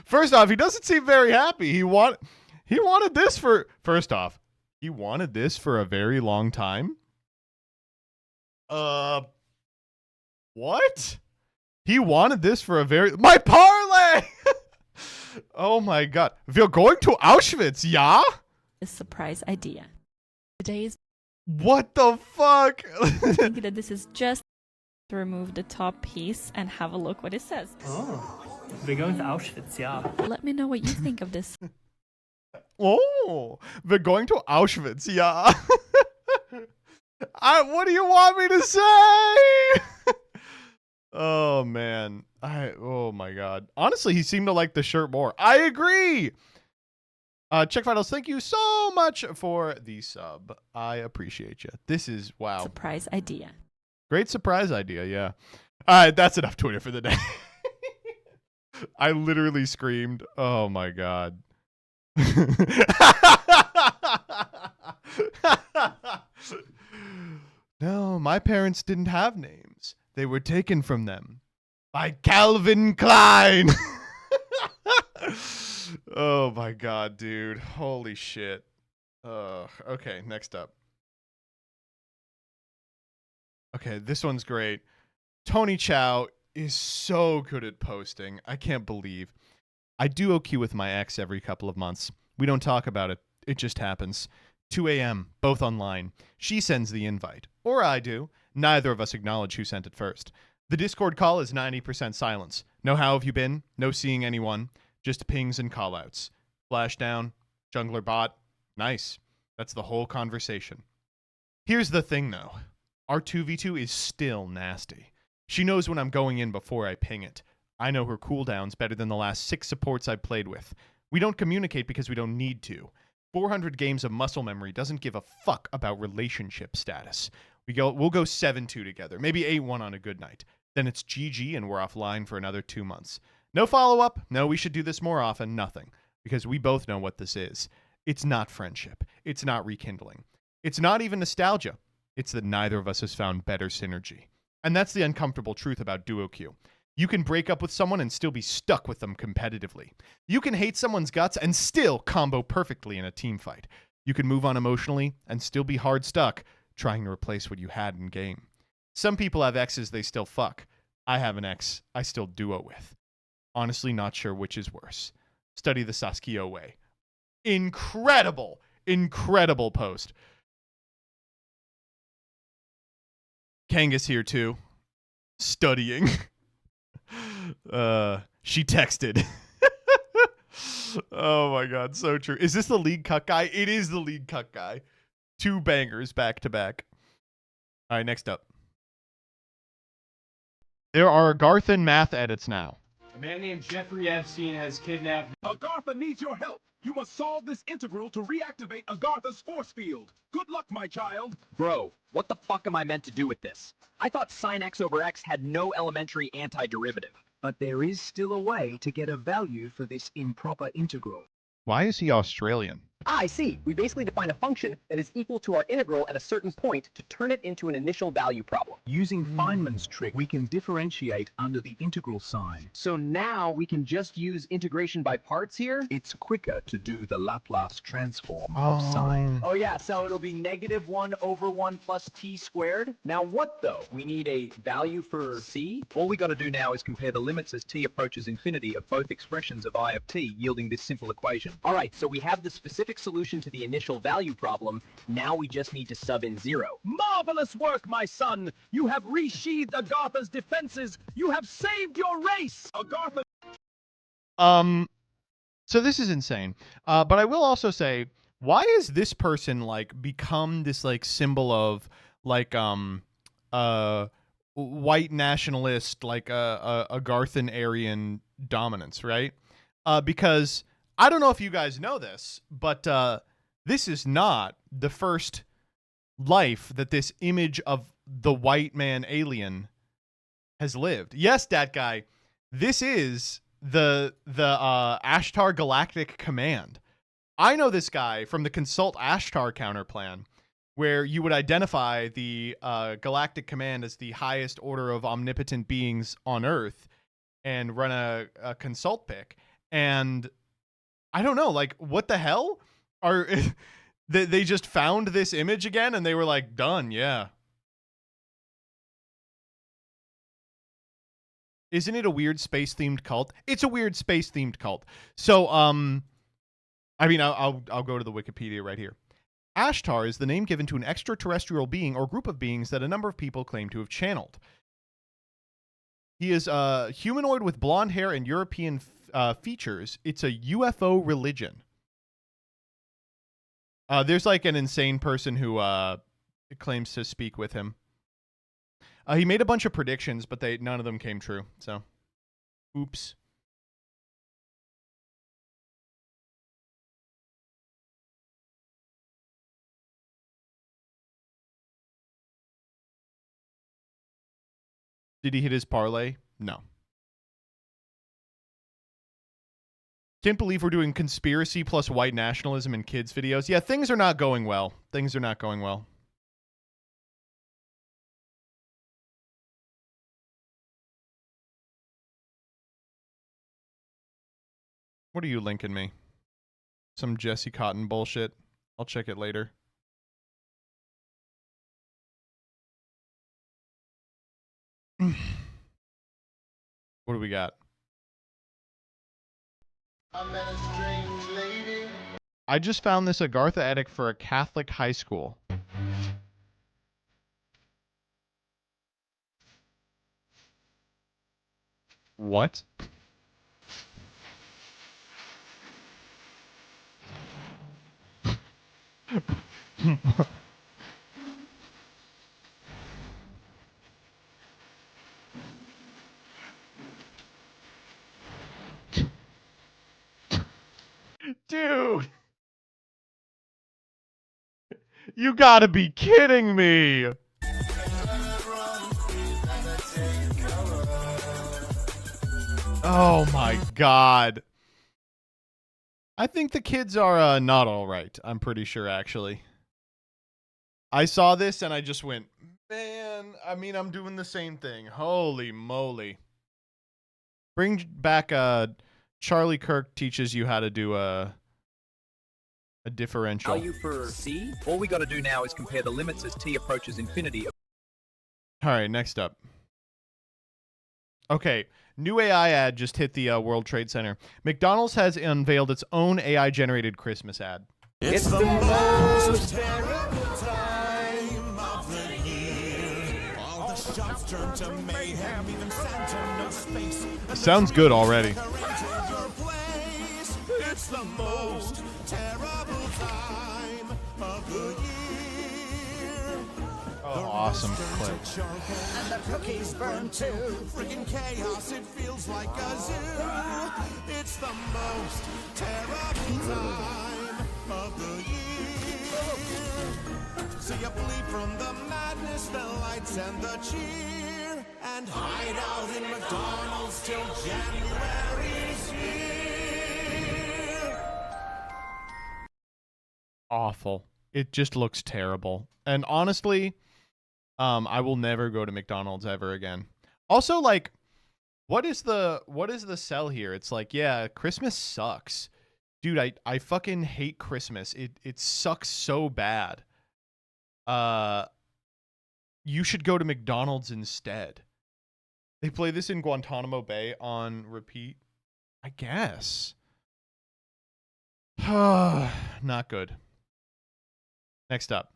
First off, he doesn't seem very happy. He wanted this for First off, he wanted this for a very long time. What? He wanted this for a very my parlay. Oh my god. We're going to Auschwitz, yeah? A surprise idea. Today is What the fuck? thinking that this is just to remove the top piece and have a look what it says. Oh, we're going to Auschwitz, yeah? Let me know what you think of this. Oh, we're going to Auschwitz, yeah. What do you want me to say? Oh man. Oh my god. Honestly, he seemed to like the shirt more. I agree. Check Vitals, thank you so much for the sub. I appreciate you. This is wow. Surprise idea. Great surprise idea, yeah. All right, that's enough Twitter for the day. I literally screamed, oh my god. No, my parents didn't have names. They were taken from them by Calvin Klein. Oh my god, dude. Holy shit. Okay, next up. Okay, this one's great. Tony Chow is so good at posting. I can't believe. I do OQ with my ex every couple of months. We don't talk about it. It just happens. 2 a.m., both online. She sends the invite. Or I do. Neither of us acknowledge who sent it first. The Discord call is 90% silence. No how have you been? No seeing anyone. Just pings and callouts. Flashdown. Jungler bot. Nice. That's the whole conversation. Here's the thing, though. Our 2v2 is still nasty. She knows when I'm going in before I ping it. I know her cooldowns better than the last 6 supports I've played with. We don't communicate because we don't need to. 400 games of muscle memory doesn't give a fuck about relationship status. We'll go 7-2 together, maybe 8-1 on a good night. Then it's GG and we're offline for another 2 months. No follow-up. No, we should do this more often. Nothing. Because we both know what this is. It's not friendship. It's not rekindling. It's not even nostalgia. It's that neither of us has found better synergy. And that's the uncomfortable truth about duo queue. You can break up with someone and still be stuck with them competitively. You can hate someone's guts and still combo perfectly in a team fight. You can move on emotionally and still be hard stuck trying to replace what you had in game. Some people have exes they still fuck. I have an ex I still duo with. Honestly, not sure which is worse. Study the Sasuke way. Incredible, incredible post. Kangas here too. Studying. She texted. Oh my god, so true. Is this the league cut guy? It is the league cut guy. 2 bangers back to back. All right, next up. There are Garthan math edits now. A man named Jeffrey Epstein has kidnapped... Agartha needs your help. You must solve this integral to reactivate Agartha's force field. Good luck, my child. Bro, what the fuck am I meant to do with this? I thought sin x over x had no elementary antiderivative. But there is still a way to get a value for this improper integral. Why is he Australian? I see. We basically define a function that is equal to our integral at a certain point to turn it into an initial value problem. Using Feynman's trick, we can differentiate under the integral sign. So now we can just use integration by parts here? It's quicker to do the Laplace transform of sine. Oh yeah, so it'll be -1 over 1 plus t squared. Now what though? We need a value for c? All we got to do now is compare the limits as t approaches infinity of both expressions of I of t, yielding this simple equation. All right, so we have the specific solution to the initial value problem. Now we just need to sub in 0. Marvelous work, my son. You have resheathed Agartha's defenses. You have saved your race. Agartha. So this is insane. But I will also say, why is this person like become this like symbol of like white nationalist, like a Agarthan Aryan dominance, right? Because I don't know if you guys know this, but this is not the first life that this image of the white man alien has lived. Yes, that guy. This is the Ashtar Galactic Command. I know this guy from the Consult Ashtar counterplan, where you would identify the Galactic Command as the highest order of omnipotent beings on Earth and run a consult pick. And I don't know, like, what the hell? They just found this image again and they were like, done, yeah. Isn't it a weird space-themed cult? It's a weird space-themed cult. So, I mean, I'll go to the Wikipedia right here. Ashtar is the name given to an extraterrestrial being or group of beings that a number of people claim to have channeled. He is a humanoid with blonde hair and European features. It's a UFO religion. There's like an insane person who claims to speak with him. He made a bunch of predictions, but none of them came true. So, oops. Did he hit his parlay? No. Can't believe we're doing conspiracy plus white nationalism in kids videos. Yeah, things are not going well. Things are not going well. What are you linking me? Some Jesse Cotton bullshit. I'll check it later. What do we got? I just found this Agartha edit for a Catholic high school. What? You gotta be kidding me. Oh my god. I think the kids are not all right. I'm pretty sure, actually. I saw this and I just went, man, I mean, I'm doing the same thing. Holy moly. Bring back Charlie Kirk teaches you how to do a differential. Value for C? All we got to do now is compare the limits as t approaches infinity. All right, next up. Okay, new AI ad just hit the World Trade Center. McDonald's has unveiled its own AI-generated Christmas ad. It's the most terrible time of the year. All the shops turn to mayhem, even Santa knows space. Sounds good already. It's the most terrible time of the year. Oh, awesome clip. And the cookies burn too. Freaking chaos, it feels like a zoo. It's the most terrible time of the year. So you flee from the madness, the lights and the cheer, and hide out in McDonald's till January's here. Awful. It just looks terrible. And honestly, I will never go to McDonald's ever again. Also, like, what is the sell here? It's like, yeah, Christmas sucks. Dude, I fucking hate Christmas. It sucks so bad. You should go to McDonald's instead. They play this in Guantanamo Bay on repeat. I guess. Not good. Next up.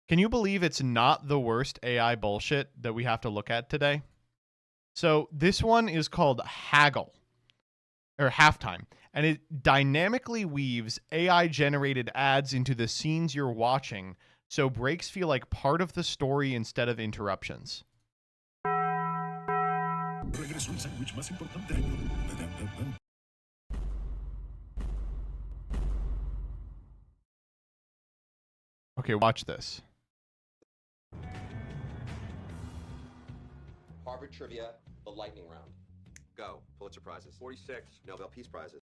Can you believe it's not the worst AI bullshit that we have to look at today? So this one is called Haggle, or Halftime, and it dynamically weaves AI-generated ads into the scenes you're watching, so breaks feel like part of the story instead of interruptions. Okay, watch this. Harvard Trivia, the lightning round. Go. Pulitzer Prizes. 46. Nobel Peace Prizes.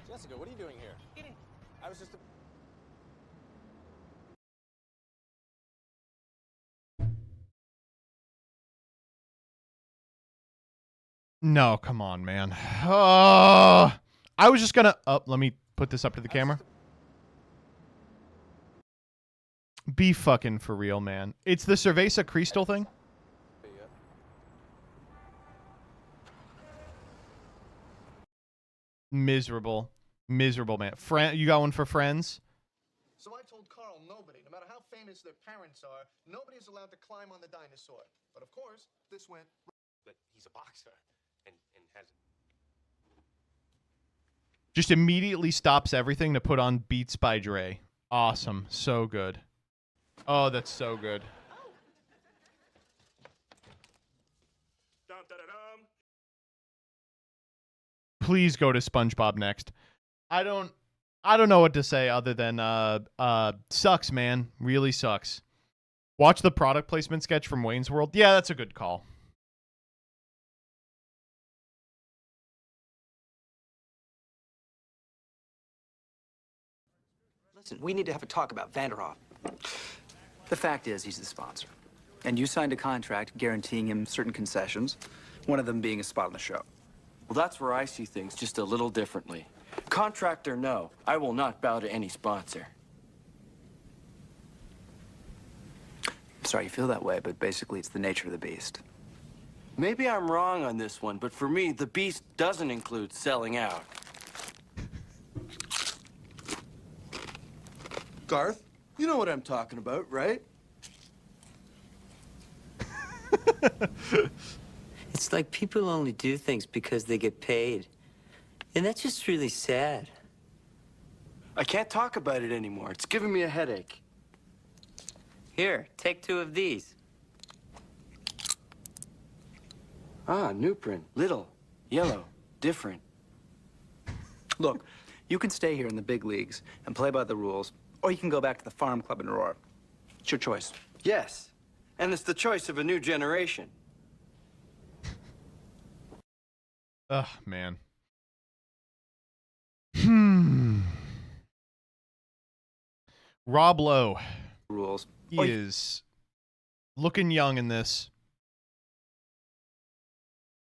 Jessica, what are you doing here? Eating. I was just... No, come on, man. I was just gonna... Oh, let me put this up to the camera. Be fucking for real, man. It's the Cerveza Cristal thing? Miserable. Miserable, man. You got one for friends? So I told Carl nobody, no matter how famous their parents are, nobody's allowed to climb on the dinosaur. But of course, this went... But he's a boxer and has... Just immediately stops everything to put on Beats by Dre. Awesome. So good. Oh, that's so good. Please go to SpongeBob next. I don't know what to say other than sucks, man. Really sucks. Watch the product placement sketch from Wayne's World. Yeah, that's a good call. Listen, we need to have a talk about Vanderhoff. The fact is, he's the sponsor. And you signed a contract guaranteeing him certain concessions, one of them being a spot on the show. Well, that's where I see things just a little differently. Contract or no, I will not bow to any sponsor. I'm sorry you feel that way, but basically it's the nature of the beast. Maybe I'm wrong on this one, but for me, the beast doesn't include selling out. Garth, you know what I'm talking about, right? It's like people only do things because they get paid. And that's just really sad. I can't talk about it anymore. It's giving me a headache. Here, take 2 of these. Ah, new print. Little. Yellow. Different. Look, you can stay here in the big leagues and play by the rules, or you can go back to the farm club in Aurora. It's your choice. Yes. And it's the choice of a new generation. Ugh, man. Rob Lowe. Rules. He is looking young in this.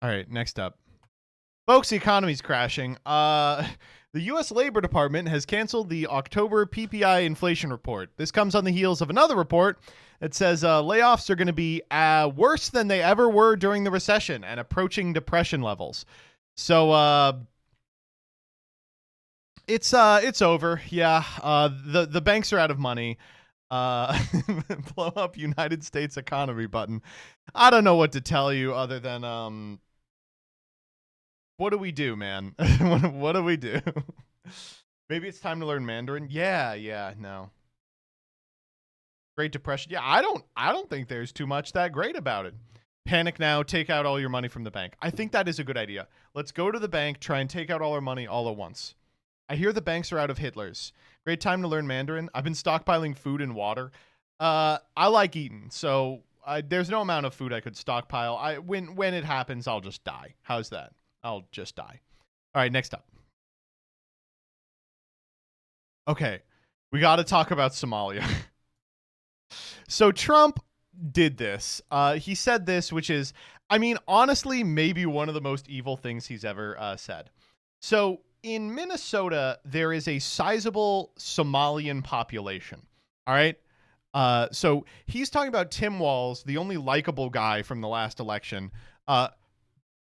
All right, next up. Folks, the economy's crashing. The U.S. Labor Department has canceled the October PPI inflation report. This comes on the heels of another report that says layoffs are going to be worse than they ever were during the recession and approaching depression levels. So it's over. Yeah, the banks are out of money. Blow up United States economy button. I don't know what to tell you other than what do we do, man? What do we do? Maybe it's time to learn Mandarin. Yeah, no. Great Depression. Yeah, I don't think there's too much that great about it. Panic now, take out all your money from the bank. I think that is a good idea. Let's go to the bank, try and take out all our money all at once. I hear the banks are out of Hitler's. Great time to learn Mandarin. I've been stockpiling food and water. I like eating, so there's no amount of food I could stockpile. When it happens, I'll just die. How's that? I'll just die. All right, next up. Okay, we got to talk about Somalia. So Trump did this. He said this, which is, I mean, honestly, maybe one of the most evil things he's ever said. So in Minnesota, there is a sizable Somalian population. All right. So he's talking about Tim Walz, the only likable guy from the last election.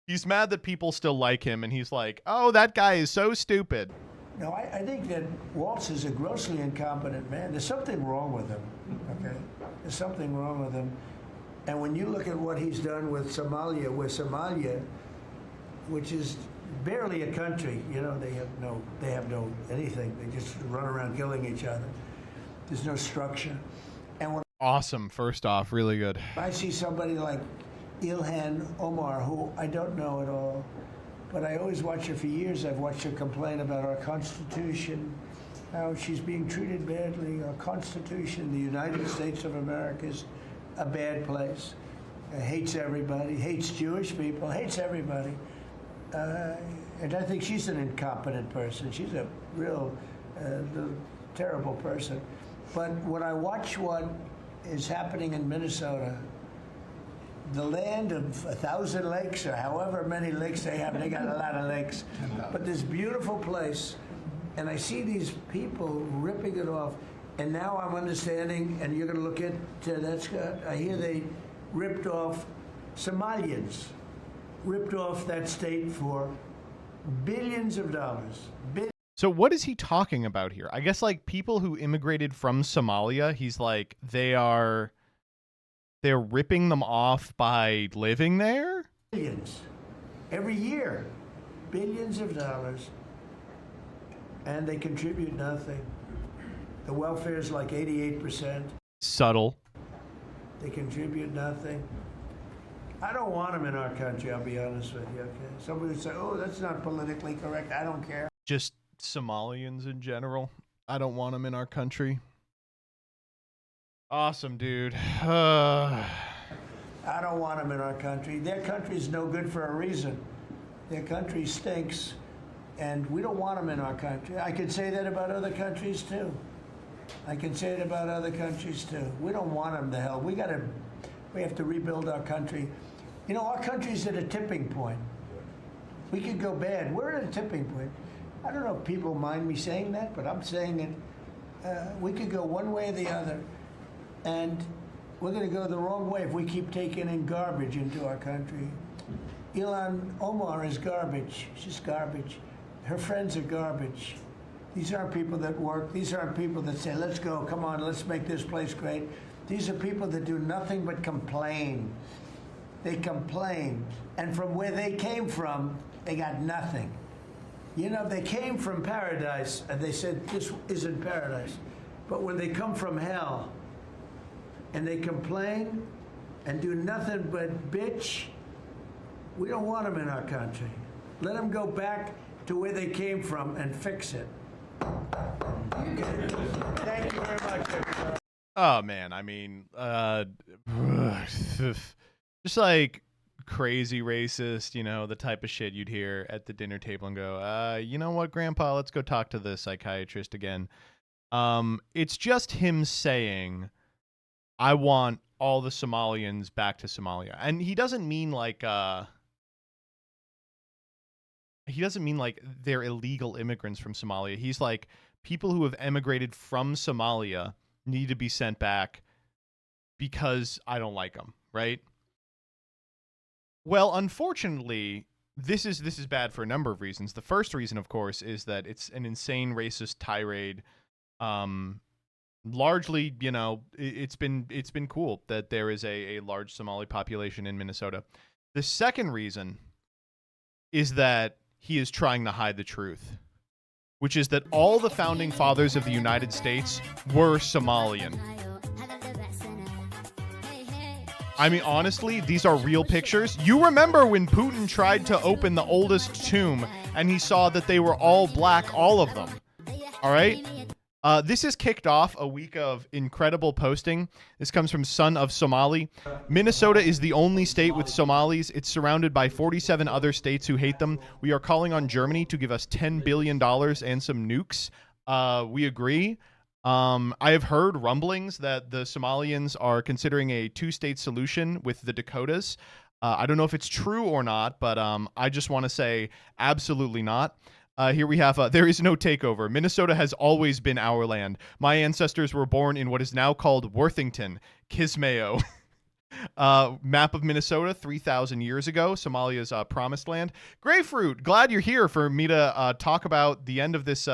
He's mad that people still like him, and he's like, oh, that guy is so stupid. No, I think that Walz is a grossly incompetent man. There's something wrong with him, okay? There's something wrong with him. And when you look at what he's done with Somalia, which is barely a country, you know, they have no anything. They just run around killing each other. There's no structure. And when awesome, first off, really good. I see somebody like Ilhan Omar, who I don't know at all, but I always watch her for years. I've watched her complain about our Constitution, how she's being treated badly. Our Constitution, the United States of America, is a bad place. Hates everybody, hates Jewish people, hates everybody. And I think she's an incompetent person. She's a real terrible person. But when I watch what is happening in Minnesota, the land of 1,000 lakes, or however many lakes they have, they got a lot of lakes, but this beautiful place, and I see these people ripping it off, and now I'm understanding, and you're going to look at that, Scott, I hear they ripped off Somalians, ripped off that state for billions of dollars. So what is he talking about here? I guess like people who immigrated from Somalia, he's like, they're ripping them off by living there? Billions. Every year. Billions of dollars. And they contribute nothing. The welfare is like 88%. Subtle. They contribute nothing. I don't want them in our country, I'll be honest with you, okay? Somebody would say, oh, that's not politically correct. I don't care. Just Somalians in general. I don't want them in our country. Awesome, dude. I don't want them in our country. Their country's no good for a reason. Their country stinks, and we don't want them in our country. I can say that about other countries, too. I can say it about other countries, too. We don't want them to hell. We have to rebuild our country. You know, our country's at a tipping point. We could go bad. We're at a tipping point. I don't know if people mind me saying that, but I'm saying it. We could go one way or the other. And we're going to go the wrong way if we keep taking in garbage into our country. Ilhan Omar is garbage. She's garbage. Her friends are garbage. These aren't people that work. These aren't people that say, let's go, come on, let's make this place great. These are people that do nothing but complain. They complain. And from where they came from, they got nothing. You know, they came from paradise, and they said, this isn't paradise. But when they come from hell, and they complain and do nothing but bitch, we don't want them in our country. Let them go back to where they came from and fix it. Okay. Thank you very much, everybody. Oh man, I mean, just like crazy racist, you know, the type of shit you'd hear at the dinner table and go, you know what, Grandpa, let's go talk to the psychiatrist again. It's just him saying, I want all the Somalians back to Somalia. And he doesn't mean like they're illegal immigrants from Somalia. He's like, people who have emigrated from Somalia need to be sent back because I don't like them, right? Well, unfortunately, this is bad for a number of reasons. The first reason, of course, is that it's an insane racist tirade. Largely, you know, it's been cool that there is a large Somali population in Minnesota. The second reason is that he is trying to hide the truth, which is that all the founding fathers of the United States were Somalian. I mean, honestly, these are real pictures. You remember when Putin tried to open the oldest tomb and he saw that they were all black, all of them. All right? This has kicked off a week of incredible posting. This comes from Son of Somali. Minnesota is the only state with Somalis. It's surrounded by 47 other states who hate them. We are calling on Germany to give us $10 billion and some nukes. We agree. I have heard rumblings that the Somalians are considering a two-state solution with the Dakotas. I don't know if it's true or not, but I just want to say absolutely not. Here we have, there is no takeover. Minnesota has always been our land. My ancestors were born in what is now called Worthington, Kismayo. Map of Minnesota 3,000 years ago, Somalia's promised land. Grapefruit, glad you're here for me to talk about the end of this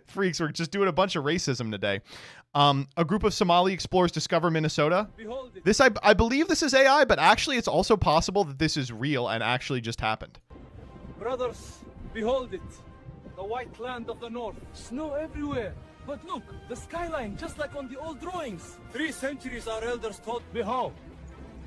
Freaks. We're just doing a bunch of racism today. A group of Somali explorers discover Minnesota. This, I believe this is AI, but actually it's also possible that this is real and actually just happened. Brothers, behold it. The white land of the north. Snow everywhere. But look, the skyline, just like on the old drawings. 3 centuries our elders taught. Behold,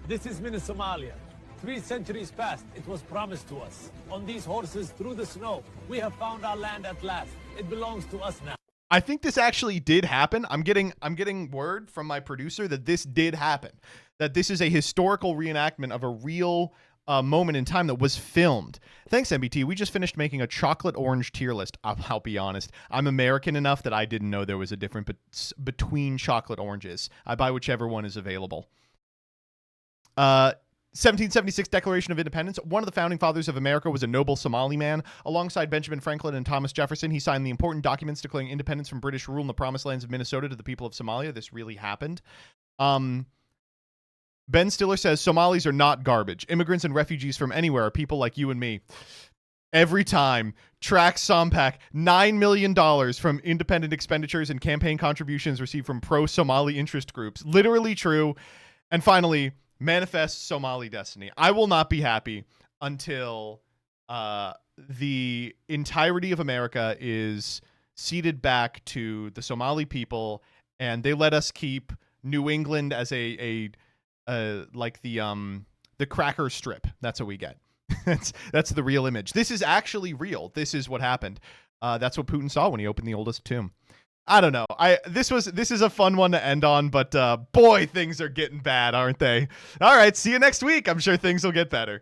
this is Somalia. 3 centuries past, it was promised to us. On these horses through the snow, we have found our land at last. It belongs to us now. I think this actually did happen. I'm getting word from my producer that this did happen. That this is a historical reenactment of a real moment in time that was filmed. Thanks, MBT. We just finished making a chocolate orange tier list. I'll be honest. I'm American enough that I didn't know there was a difference between chocolate oranges. I buy whichever one is available. 1776 Declaration of Independence. One of the founding fathers of America was a noble Somali man. Alongside Benjamin Franklin and Thomas Jefferson, he signed the important documents declaring independence from British rule in the promised lands of Minnesota to the people of Somalia. This really happened. Ben Stiller says, Somalis are not garbage. Immigrants and refugees from anywhere are people like you and me. Every time. Track Sompak, $9 million from independent expenditures and campaign contributions received from pro-Somali interest groups. Literally true. And finally, manifest Somali destiny. I will not be happy until the entirety of America is ceded back to the Somali people, and they let us keep New England as like the cracker strip. That's what we get. that's the real image. This is actually real. This is what happened. That's what Putin saw when he opened the oldest tomb. I don't know. This is a fun one to end on, but boy, things are getting bad, aren't they? All right, see you next week. I'm sure things will get better.